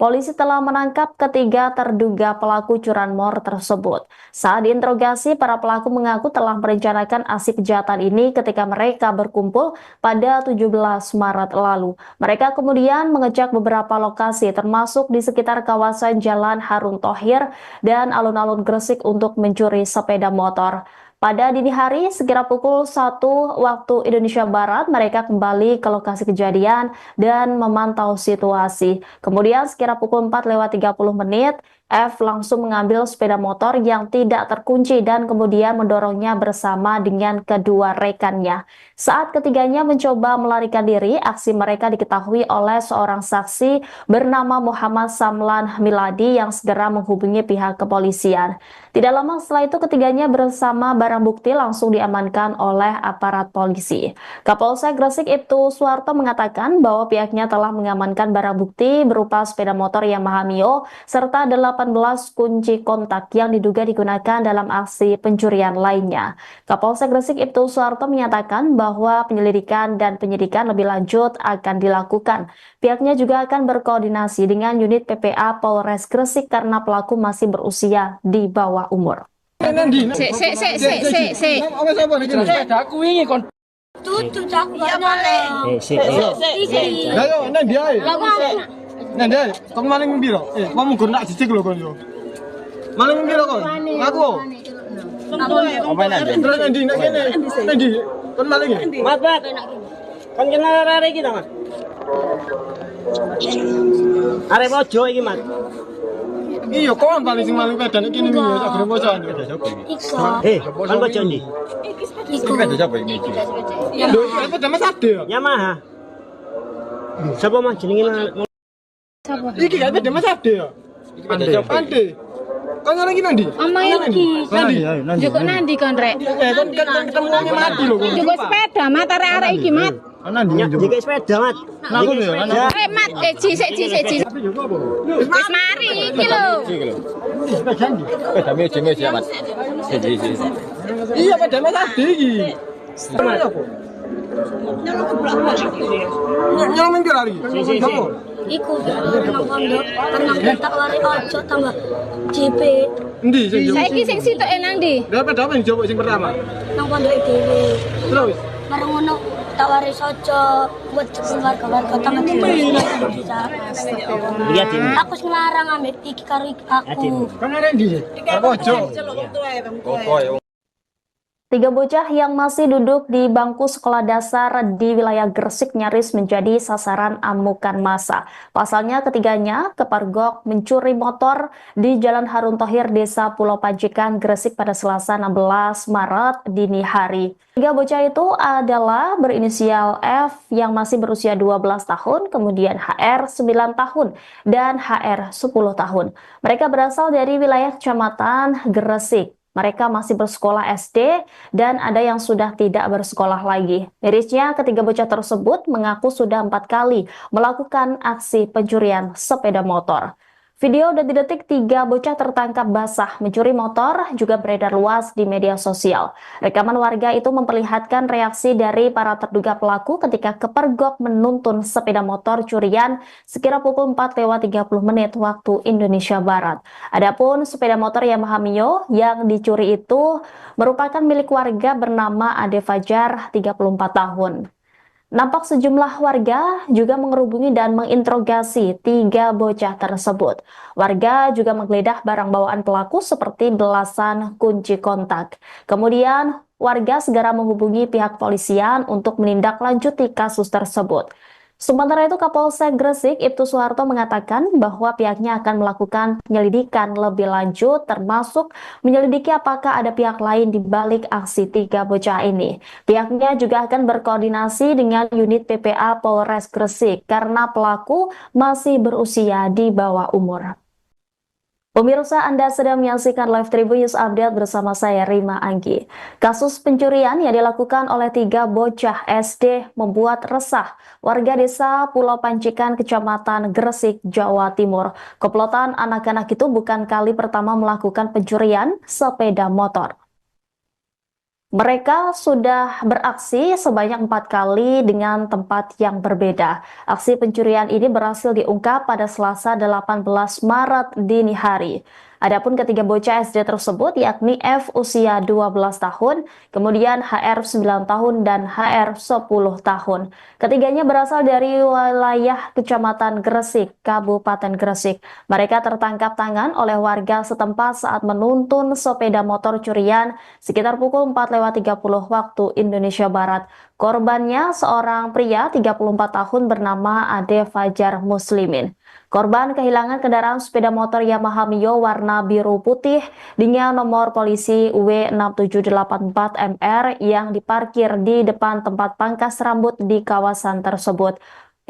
Polisi telah menangkap ketiga terduga pelaku curanmor tersebut. Saat diinterogasi, para pelaku mengaku telah merencanakan aksi kejahatan ini ketika mereka berkumpul pada 17 Maret lalu. Mereka kemudian mengecek beberapa lokasi termasuk di sekitar kawasan Jalan Harun Thohir dan alun-alun Gresik untuk mencuri sepeda motor. Pada dini hari, sekira pukul 1 waktu Indonesia Barat, mereka kembali ke lokasi kejadian dan memantau situasi. Kemudian sekira pukul 4:30, F langsung mengambil sepeda motor yang tidak terkunci dan kemudian mendorongnya bersama dengan kedua rekannya. Saat ketiganya mencoba melarikan diri, aksi mereka diketahui oleh seorang saksi bernama Muhammad Samlan Miladi yang segera menghubungi pihak kepolisian. Tidak lama setelah itu ketiganya bersama barang bukti langsung diamankan oleh aparat polisi. Kapolsek Gresik Ibtu Suwarto mengatakan bahwa pihaknya telah mengamankan barang bukti berupa sepeda motor Yamaha Mio serta 18 kunci kontak yang diduga digunakan dalam aksi pencurian lainnya. Kapolsek Gresik Ibtu Suwarto menyatakan bahwa penyelidikan dan penyidikan lebih lanjut akan dilakukan. Pihaknya juga akan berkoordinasi dengan unit PPA Polres Gresik karena pelaku masih berusia di bawah umur. Tutu cak noleh. Ayo, nang dia. Nang dia, tong maling biro. Kamu gur nak cicik lho kon yo. Maling biro kon. Ngaku. Apa nanti? Terus nang di nak kene. Nang di. Kon maling. Mat. Kan kenal arek iki ta, Mat? Arek ojo iki, Mat. Iya, kon paling sing maling pedan iki ning yo sak gremo jan. Kan bojo ndi? Iku. Lho, iki apa Mas Ade ya? Yamaha. Sapa Mas jenenge? Iki kan beda Mas Ade ya? Ade. Kon orang iki nang ndi? Omahe iki. Nandi. Joko nandi kon rek? Kon ketemu wong mati lho kon. Joko sepeda mat arek iki mat. Jika sepeda, Mat. Aku lho, Rek mat sik. Wis mari iki lho. Sepeda meja ya, Mas. Iya, pada Mas Ade iki. Nyolong minggir lagi. Iku nang pondok tenang tak wari ojo tambah JP Endi sing yo? Saiki sing sitok nang ndi? Lah pada apa yang jawab sing pertama? nang pondok dhewe. Terus Bareng ngono tak wari ojo buat warga-warga tambah Lihat ini. Aku ngelarang ambek iki karo aku. kan ada endi? Apa ojo? Tiga bocah yang masih duduk di bangku sekolah dasar di wilayah Gresik nyaris menjadi sasaran amukan massa. Pasalnya ketiganya kepergok mencuri motor di Jalan Harun Thohir, Desa Pulau Panjikan, Gresik pada Selasa 16 Maret dini hari. Tiga bocah itu adalah berinisial F yang masih berusia 12 tahun, kemudian HR 9 tahun, dan HR 10 tahun. Mereka berasal dari wilayah Kecamatan Gresik. Mereka masih bersekolah SD dan ada yang sudah tidak bersekolah lagi. Mirisnya, ketiga bocah tersebut mengaku sudah 4 kali melakukan aksi pencurian sepeda motor. Video detik-detik tiga bocah tertangkap basah mencuri motor juga beredar luas di media sosial. Rekaman warga itu memperlihatkan reaksi dari para terduga pelaku ketika kepergok menuntun sepeda motor curian sekira pukul 4:30 waktu Indonesia Barat. Adapun sepeda motor Yamaha Mio yang dicuri itu merupakan milik warga bernama Ade Fajar, 34 tahun. Nampak sejumlah warga juga mengerubungi dan menginterogasi tiga bocah tersebut. Warga juga menggeledah barang bawaan pelaku seperti belasan kunci kontak. Kemudian warga segera menghubungi pihak polisian untuk menindaklanjuti kasus tersebut. Sementara itu, Kapolsek Gresik Ibtu Suharto mengatakan bahwa pihaknya akan melakukan penyelidikan lebih lanjut, termasuk menyelidiki apakah ada pihak lain di balik aksi 3 bocah ini. Pihaknya juga akan berkoordinasi dengan unit PPA Polres Gresik karena pelaku masih berusia di bawah umur. Pemirsa, Anda sedang menyaksikan Live Tribun News Update bersama saya Rima Anggi. Kasus pencurian yang dilakukan oleh 3 bocah SD membuat resah warga desa Pulau Pancikan, Kecamatan Gresik, Jawa Timur. Komplotan anak-anak itu bukan kali pertama melakukan pencurian sepeda motor. Mereka sudah beraksi sebanyak 4 kali dengan tempat yang berbeda. Aksi pencurian ini berhasil diungkap pada Selasa 18 Maret dini hari. Adapun ketiga bocah SD tersebut yakni F usia 12 tahun, kemudian HR 9 tahun dan HR 10 tahun. Ketiganya berasal dari wilayah Kecamatan Gresik, Kabupaten Gresik. Mereka tertangkap tangan oleh warga setempat saat menuntun sepeda motor curian sekitar pukul 4:30 waktu Indonesia Barat. Korbannya seorang pria 34 tahun bernama Ade Fajar Muslimin. Korban kehilangan kendaraan sepeda motor Yamaha Mio warna biru putih dengan nomor polisi W6784MR yang diparkir di depan tempat pangkas rambut di kawasan tersebut.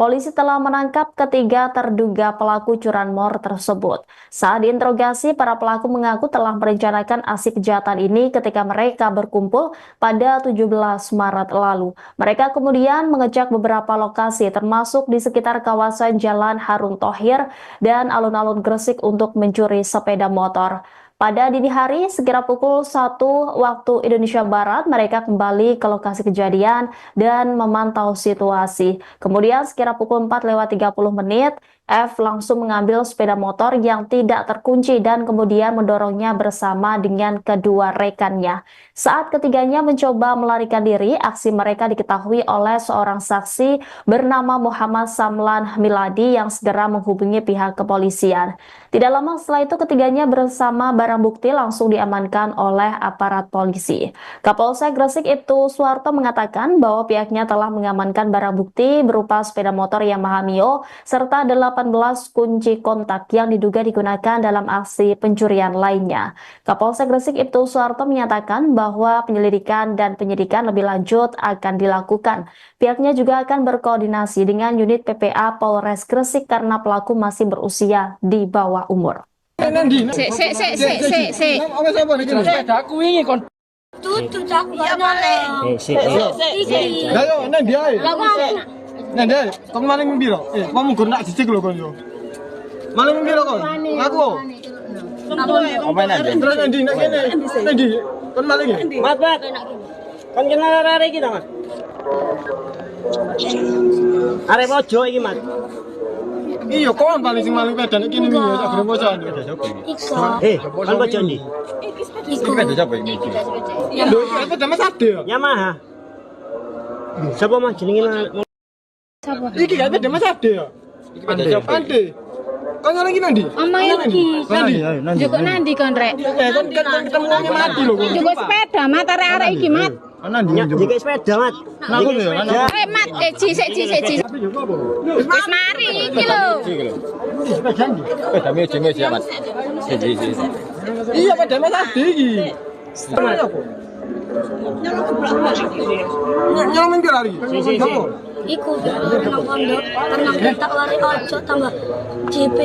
Polisi telah menangkap ketiga terduga pelaku curanmor tersebut. Saat diinterogasi, para pelaku mengaku telah merencanakan aksi kejahatan ini ketika mereka berkumpul pada 17 Maret lalu. Mereka kemudian mengecek beberapa lokasi termasuk di sekitar kawasan Jalan Harun Thohir dan alun-alun Gresik untuk mencuri sepeda motor. Pada dini hari, sekira pukul 1 waktu Indonesia Barat, mereka kembali ke lokasi kejadian dan memantau situasi. Kemudian sekira pukul 4:30, F langsung mengambil sepeda motor yang tidak terkunci dan kemudian mendorongnya bersama dengan kedua rekannya. Saat ketiganya mencoba melarikan diri, aksi mereka diketahui oleh seorang saksi bernama Muhammad Samlan Miladi yang segera menghubungi pihak kepolisian. Tidak lama setelah itu, ketiganya bersama barang bukti langsung diamankan oleh aparat polisi. Kapolsek Gresik Ibtu Suharto mengatakan bahwa pihaknya telah mengamankan barang bukti berupa sepeda motor Yamaha Mio serta 18 kunci kontak yang diduga digunakan dalam aksi pencurian lainnya. Kapolsek Gresik Ibtu Suharto menyatakan bahwa penyelidikan dan penyidikan lebih lanjut akan dilakukan. Pihaknya juga akan berkoordinasi dengan unit PPA Polres Gresik karena pelaku masih berusia di bawah umur. Tutu aku gak noleh. Ayo, nang dia. Nang dia, kamu maling biro. Kamu gak nak cicik lo kon yo. Maling biro kon. Aku. Apa nanti? Terus nanti nak kene. Nanti. Kon maling. Mat. Kan kena arek iki ta, Mat? Arek ojo iki, Mat. Iya, kon paling sing maling pedan iki ning yo sak bocah. Iko. Kan ojo ndi? Iko. Lho, apa damas ade ya? Yamaha. Siapa mah jenenge? Iki gak damas ade ya? Ade. Kan orang iki nandi? Omae iki. Nandi. Joko nandi kon rek? Kan ketemu wong mati lho. Joko sepeda mat arek iki mat. Jika sepeda, Mat. Aku lho, Rek mat sik. Wis mari iki lho. iya pada mas ade iki. Nyolong minggir lagi. Iku nang pondok, tenang tak lari ojo tambah JP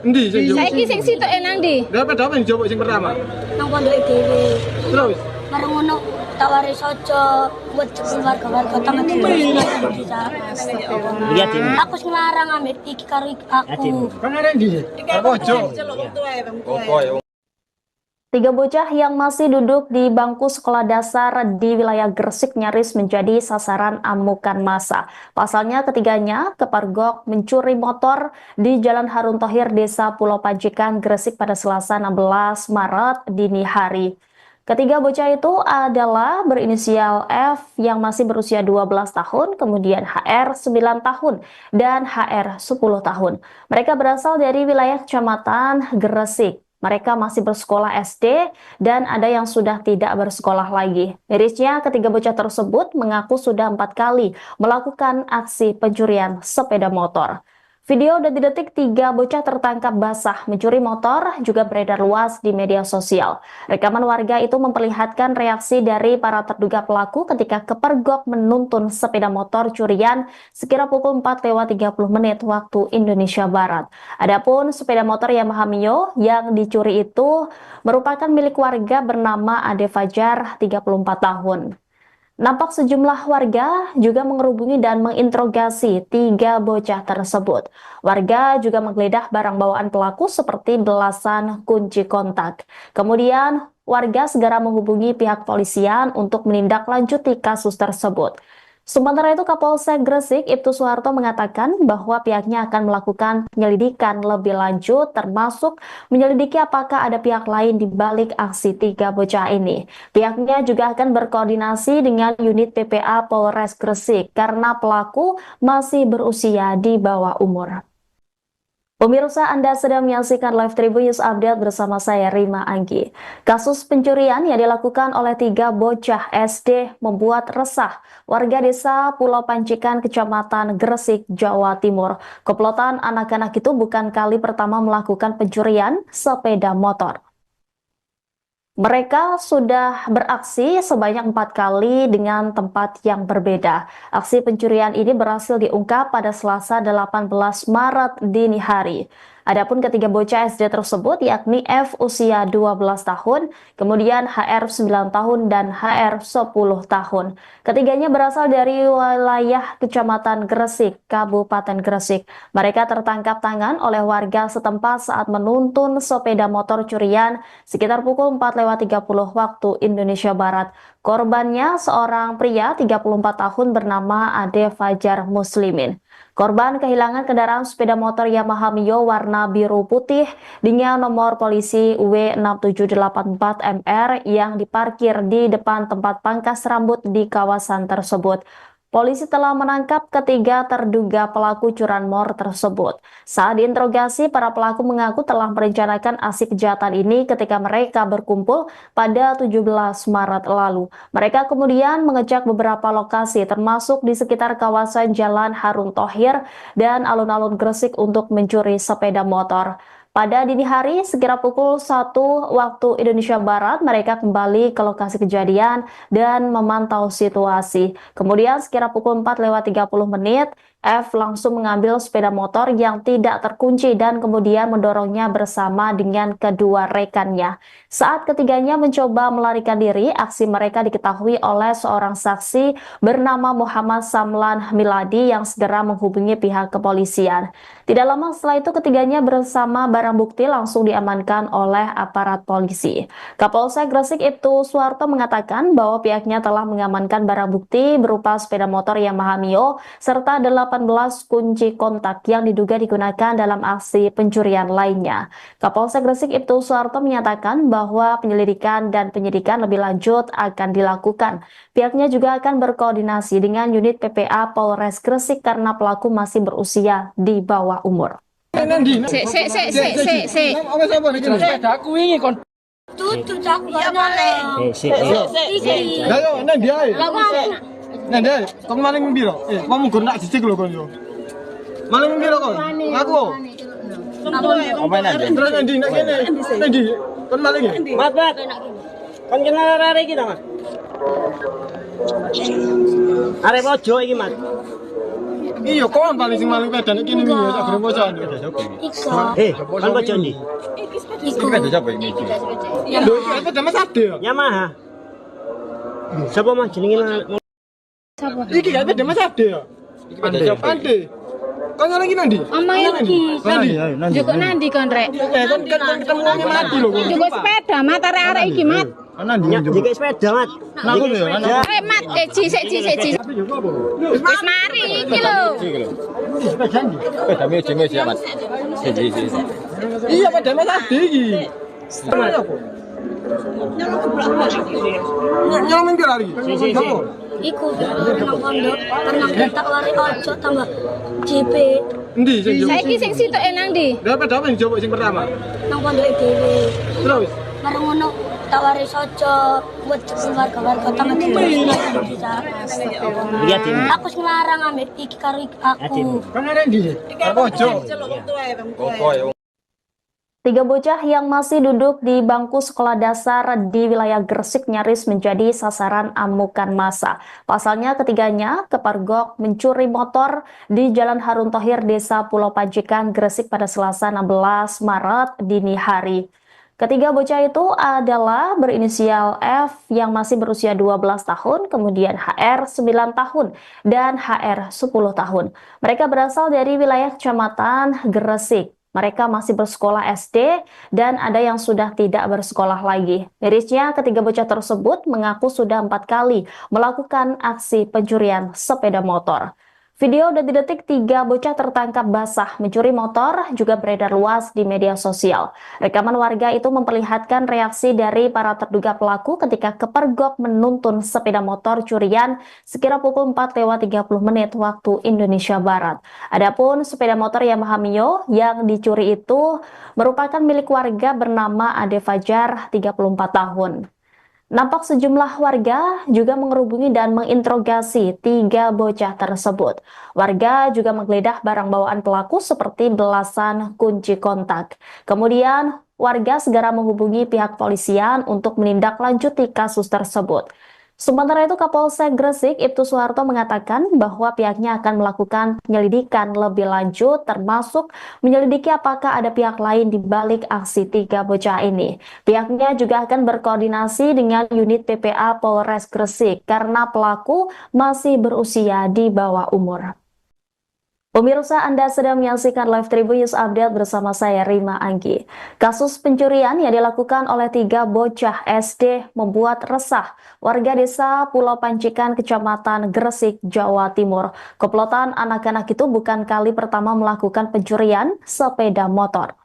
Endi sing jowo? Saiki sing sitok nang ndi? Lah pada apa yang jowo sing pertama? nang pondok dhewe. Terus Bareng ngono tak lari ojo buat warga-warga tambah bisa. Lihat ini. Aku ngelarang ambek iki karo aku. kan ada endi? Apa ojo? 3 bocah yang masih duduk di bangku sekolah dasar di wilayah Gresik nyaris menjadi sasaran amukan massa. Pasalnya ketiganya kepergok mencuri motor di Jalan Harun Thohir, Desa Pulau Pancikan, Gresik pada Selasa 16 Maret dini hari. Ketiga bocah itu adalah berinisial F yang masih berusia 12 tahun, kemudian HR 9 tahun, dan HR 10 tahun. Mereka berasal dari wilayah Kecamatan Gresik. Mereka masih bersekolah SD dan ada yang sudah tidak bersekolah lagi. Mirisnya, ketiga bocah tersebut mengaku sudah 4 kali melakukan aksi pencurian sepeda motor. Video detik-detik 3 bocah tertangkap basah mencuri motor juga beredar luas di media sosial. Rekaman warga itu memperlihatkan reaksi dari para terduga pelaku ketika kepergok menuntun sepeda motor curian sekira pukul 4:30 waktu Indonesia Barat. Adapun sepeda motor Yamaha Mio yang dicuri itu merupakan milik warga bernama Ade Fajar, 34 tahun. Nampak sejumlah warga juga mengerubungi dan menginterogasi 3 bocah tersebut. Warga juga menggeledah barang bawaan pelaku seperti belasan kunci kontak. Kemudian, warga segera menghubungi pihak polisian untuk menindaklanjuti kasus tersebut. Sementara itu, Kapolsek Gresik Ibtu Suharto mengatakan bahwa pihaknya akan melakukan penyelidikan lebih lanjut, termasuk menyelidiki apakah ada pihak lain di balik aksi 3 bocah ini. Pihaknya juga akan berkoordinasi dengan unit PPA Polres Gresik karena pelaku masih berusia di bawah umur. Pemirsa, Anda sedang menyaksikan Live Tribun News Update bersama saya Rima Anggi. Kasus pencurian yang dilakukan oleh 3 bocah SD membuat resah warga desa Pulau Pancikan, Kecamatan Gresik, Jawa Timur. Komplotan anak-anak itu bukan kali pertama melakukan pencurian sepeda motor. Mereka sudah beraksi sebanyak 4 kali dengan tempat yang berbeda. Aksi pencurian ini berhasil diungkap pada Selasa 18 Maret dini hari. Adapun ketiga bocah SD tersebut yakni F usia 12 tahun, kemudian HR 9 tahun dan HR 10 tahun. Ketiganya berasal dari wilayah Kecamatan Gresik, Kabupaten Gresik. Mereka tertangkap tangan oleh warga setempat saat menuntun sepeda motor curian sekitar pukul 4:30 waktu Indonesia Barat. Korbannya seorang pria 34 tahun bernama Ade Fajar Muslimin. Korban kehilangan kendaraan sepeda motor Yamaha Mio warna biru putih dengan nomor polisi W6784MR yang diparkir di depan tempat pangkas rambut di kawasan tersebut. Polisi telah menangkap ketiga terduga pelaku curanmor tersebut. Saat diinterogasi, para pelaku mengaku telah merencanakan aksi kejahatan ini ketika mereka berkumpul pada 17 Maret lalu. Mereka kemudian mengecek beberapa lokasi termasuk di sekitar kawasan Jalan Harun Thohir dan alun-alun Gresik untuk mencuri sepeda motor. Pada dini hari, sekira pukul 1 waktu Indonesia Barat, mereka kembali ke lokasi kejadian dan memantau situasi. Kemudian sekira pukul 4:30, F langsung mengambil sepeda motor yang tidak terkunci dan kemudian mendorongnya bersama dengan kedua rekannya. Saat ketiganya mencoba melarikan diri, aksi mereka diketahui oleh seorang saksi bernama Muhammad Samlan Miladi yang segera menghubungi pihak kepolisian. Tidak lama setelah itu, ketiganya bersama barang bukti langsung diamankan oleh aparat polisi. Kapolsek Gresik Ibtu Suharto mengatakan bahwa pihaknya telah mengamankan barang bukti berupa sepeda motor Yamaha Mio serta 18 kunci kontak yang diduga digunakan dalam aksi pencurian lainnya. Kapolsek Gresik Ibtu Suharto menyatakan bahwa penyelidikan dan penyidikan lebih lanjut akan dilakukan. Pihaknya juga akan berkoordinasi dengan unit PPA Polres Gresik karena pelaku masih berusia di bawah umur. Tutu tak boleh. Ayo, nang dia. Nang dia, tong maling biro. Kamu gur nak cicik lho kon yo. Maling biro kon. Aku. Apa nanti? Terus nang di nak kene. Nang di. Kon maling. Mat. Kan kenal arek iki ta, Mat? Arek ojo iki, Mat. Iya, kon paling sing maling pedan iki ning yo sak bocah. Kan ojo ndi? Iku. Lho, iki apa Mas Ade ya? Yamaha. Siapa mah jenenge? Iki gak ada Mas Ade ya? Ade. Kon orang iki nang ndi? Omahe iki. Nandi. Joko nandi kon rek? Kon ketemu wong mati lho kon. Joko sepeda mat arek iki mat. Jika sepeda, Mat. Aku lho, Mat, sik. Wis mari iki lho. Sepeda jenenge siapa? Iya, pada Mas Ade iki. Nyolong minggir lagi. iku nang pondok tenang tak lari ojo tambah JP Endi sing njupuk? Saiki sing sitok nang ndi? Dapat apa yang njupuk sing pertama? nang pondok dhewe. Terus Bareng ngono tak lari ojo buat warga-warga tambah Lihat ini. aku ngelarang ambek iki karo aku. kan ada endi? Apa ojo? Tiga bocah yang masih duduk di bangku sekolah dasar di wilayah Gresik nyaris menjadi sasaran amukan massa. Pasalnya ketiganya kepergok mencuri motor di Jalan Harun Thohir, Desa Pulau Panjikan, Gresik pada Selasa 16 Maret dini hari. Ketiga bocah itu adalah berinisial F yang masih berusia 12 tahun, kemudian HR 9 tahun, dan HR 10 tahun. Mereka berasal dari wilayah Kecamatan Gresik. Mereka masih bersekolah SD dan ada yang sudah tidak bersekolah lagi. Mirisnya, ketiga bocah tersebut mengaku sudah 4 kali melakukan aksi pencurian sepeda motor. Video detik-detik tiga bocah tertangkap basah mencuri motor juga beredar luas di media sosial. Rekaman warga itu memperlihatkan reaksi dari para terduga pelaku ketika kepergok menuntun sepeda motor curian sekira pukul 4:30 waktu Indonesia Barat. Adapun sepeda motor Yamaha Mio yang dicuri itu merupakan milik warga bernama Ade Fajar, 34 tahun. Nampak sejumlah warga juga mengerubungi dan menginterogasi tiga bocah tersebut. Warga juga menggeledah barang bawaan pelaku seperti belasan kunci kontak. Kemudian warga segera menghubungi pihak polisian untuk menindaklanjuti kasus tersebut. Sementara itu, Kapolsek Gresik Ibtu Suharto mengatakan bahwa pihaknya akan melakukan penyelidikan lebih lanjut, termasuk menyelidiki apakah ada pihak lain di balik aksi tiga bocah ini. Pihaknya juga akan berkoordinasi dengan unit PPA Polres Gresik karena pelaku masih berusia di bawah umur. Pemirsa, Anda sedang menyaksikan Live Tribun News Update bersama saya, Rima Anggi. Kasus pencurian yang dilakukan oleh tiga bocah SD membuat resah warga desa Pulau Panjikan, Kecamatan Gresik, Jawa Timur. Komplotan anak-anak itu bukan kali pertama melakukan pencurian sepeda motor.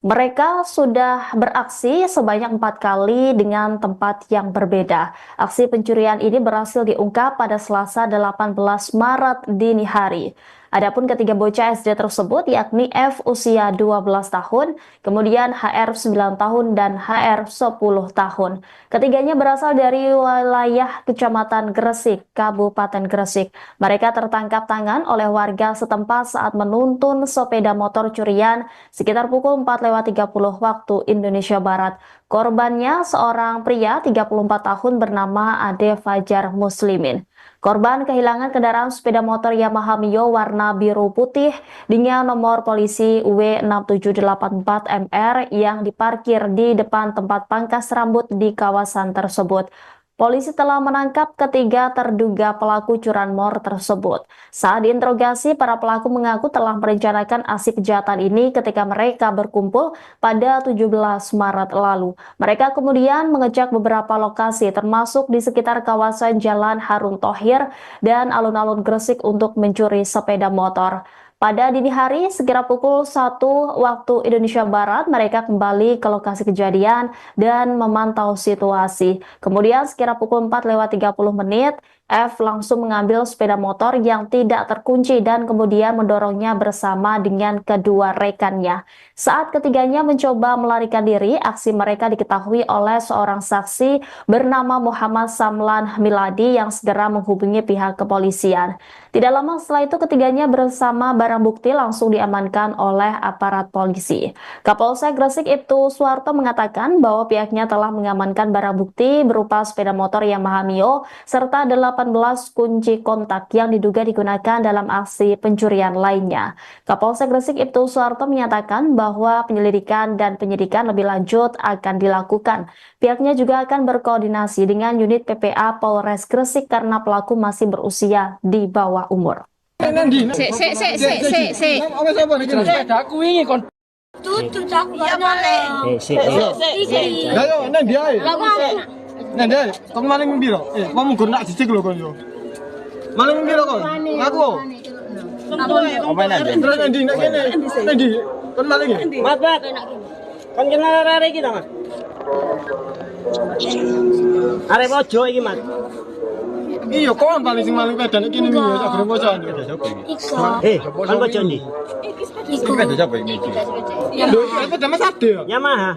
Mereka sudah beraksi sebanyak 4 kali dengan tempat yang berbeda. Aksi pencurian ini berhasil diungkap pada Selasa 18 Maret dini hari. Adapun ketiga bocah SD tersebut yakni F usia 12 tahun, kemudian HR 9 tahun dan HR 10 tahun. Ketiganya berasal dari wilayah Kecamatan Gresik, Kabupaten Gresik. Mereka tertangkap tangan oleh warga setempat saat menuntun sepeda motor curian sekitar pukul 4:30 waktu Indonesia Barat. Korbannya seorang pria 34 tahun bernama Ade Fajar Muslimin. Korban kehilangan kendaraan sepeda motor Yamaha Mio warna biru putih dengan nomor polisi W6784MR yang diparkir di depan tempat pangkas rambut di kawasan tersebut. Polisi telah menangkap ketiga terduga pelaku curanmor tersebut. Saat diinterogasi, para pelaku mengaku telah merencanakan aksi kejahatan ini ketika mereka berkumpul pada 17 Maret lalu. Mereka kemudian mengecek beberapa lokasi termasuk di sekitar kawasan Jalan Harun Thohir dan alun-alun Gresik untuk mencuri sepeda motor. Pada dini hari, sekira pukul 1 waktu Indonesia Barat, mereka kembali ke lokasi kejadian dan memantau situasi. Kemudian sekira pukul 4:30, F langsung mengambil sepeda motor yang tidak terkunci dan kemudian mendorongnya bersama dengan kedua rekannya. Saat ketiganya mencoba melarikan diri, aksi mereka diketahui oleh seorang saksi bernama Muhammad Samlan Miladi yang segera menghubungi pihak kepolisian. Tidak lama setelah itu, ketiganya bersama barang bukti langsung diamankan oleh aparat polisi. Kapolsek Gresik Ibtu Suharto mengatakan bahwa pihaknya telah mengamankan barang bukti berupa sepeda motor Yamaha Mio serta 18 kunci kontak yang diduga digunakan dalam aksi pencurian lainnya. Kapolsek Gresik Ibtu Suharto menyatakan bahwa penyelidikan dan penyidikan lebih lanjut akan dilakukan. Pihaknya juga akan berkoordinasi dengan unit PPA Polres Gresik karena pelaku masih berusia di bawah umur. Aku ingin kon. Tutup aku gak mau. Ayo, nang dia. Nang dia, kamu maling biro. Kamu gur nak cicik lho kon yo. Maling biro kon. Aku. Apa ini? Terus nang di nak kene. Nang di. Kon maling ya? Mat. Kan kenal arek iki ta, Mat? Arek ojo iki, Mat. Iya, kon paling sing maling pedan iki ning yo sak gerem bocah. Iko. Kan bocah ndi? Iko. Lho, iki sepeda Mas Ade ya. Yamaha.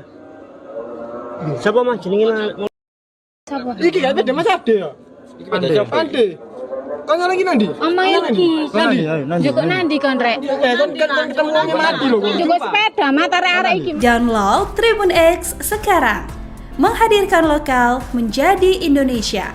Siapa mah jenenge? Iki kan sepeda Mas Ade ya. Ande. Kan lagi nanti? Oma iki. Nanti. Juga nanti kon rek. Kan ketemunya mati loh. Juga sepeda mata arek iki. Download Tribun X sekarang. Menghadirkan lokal menjadi Indonesia.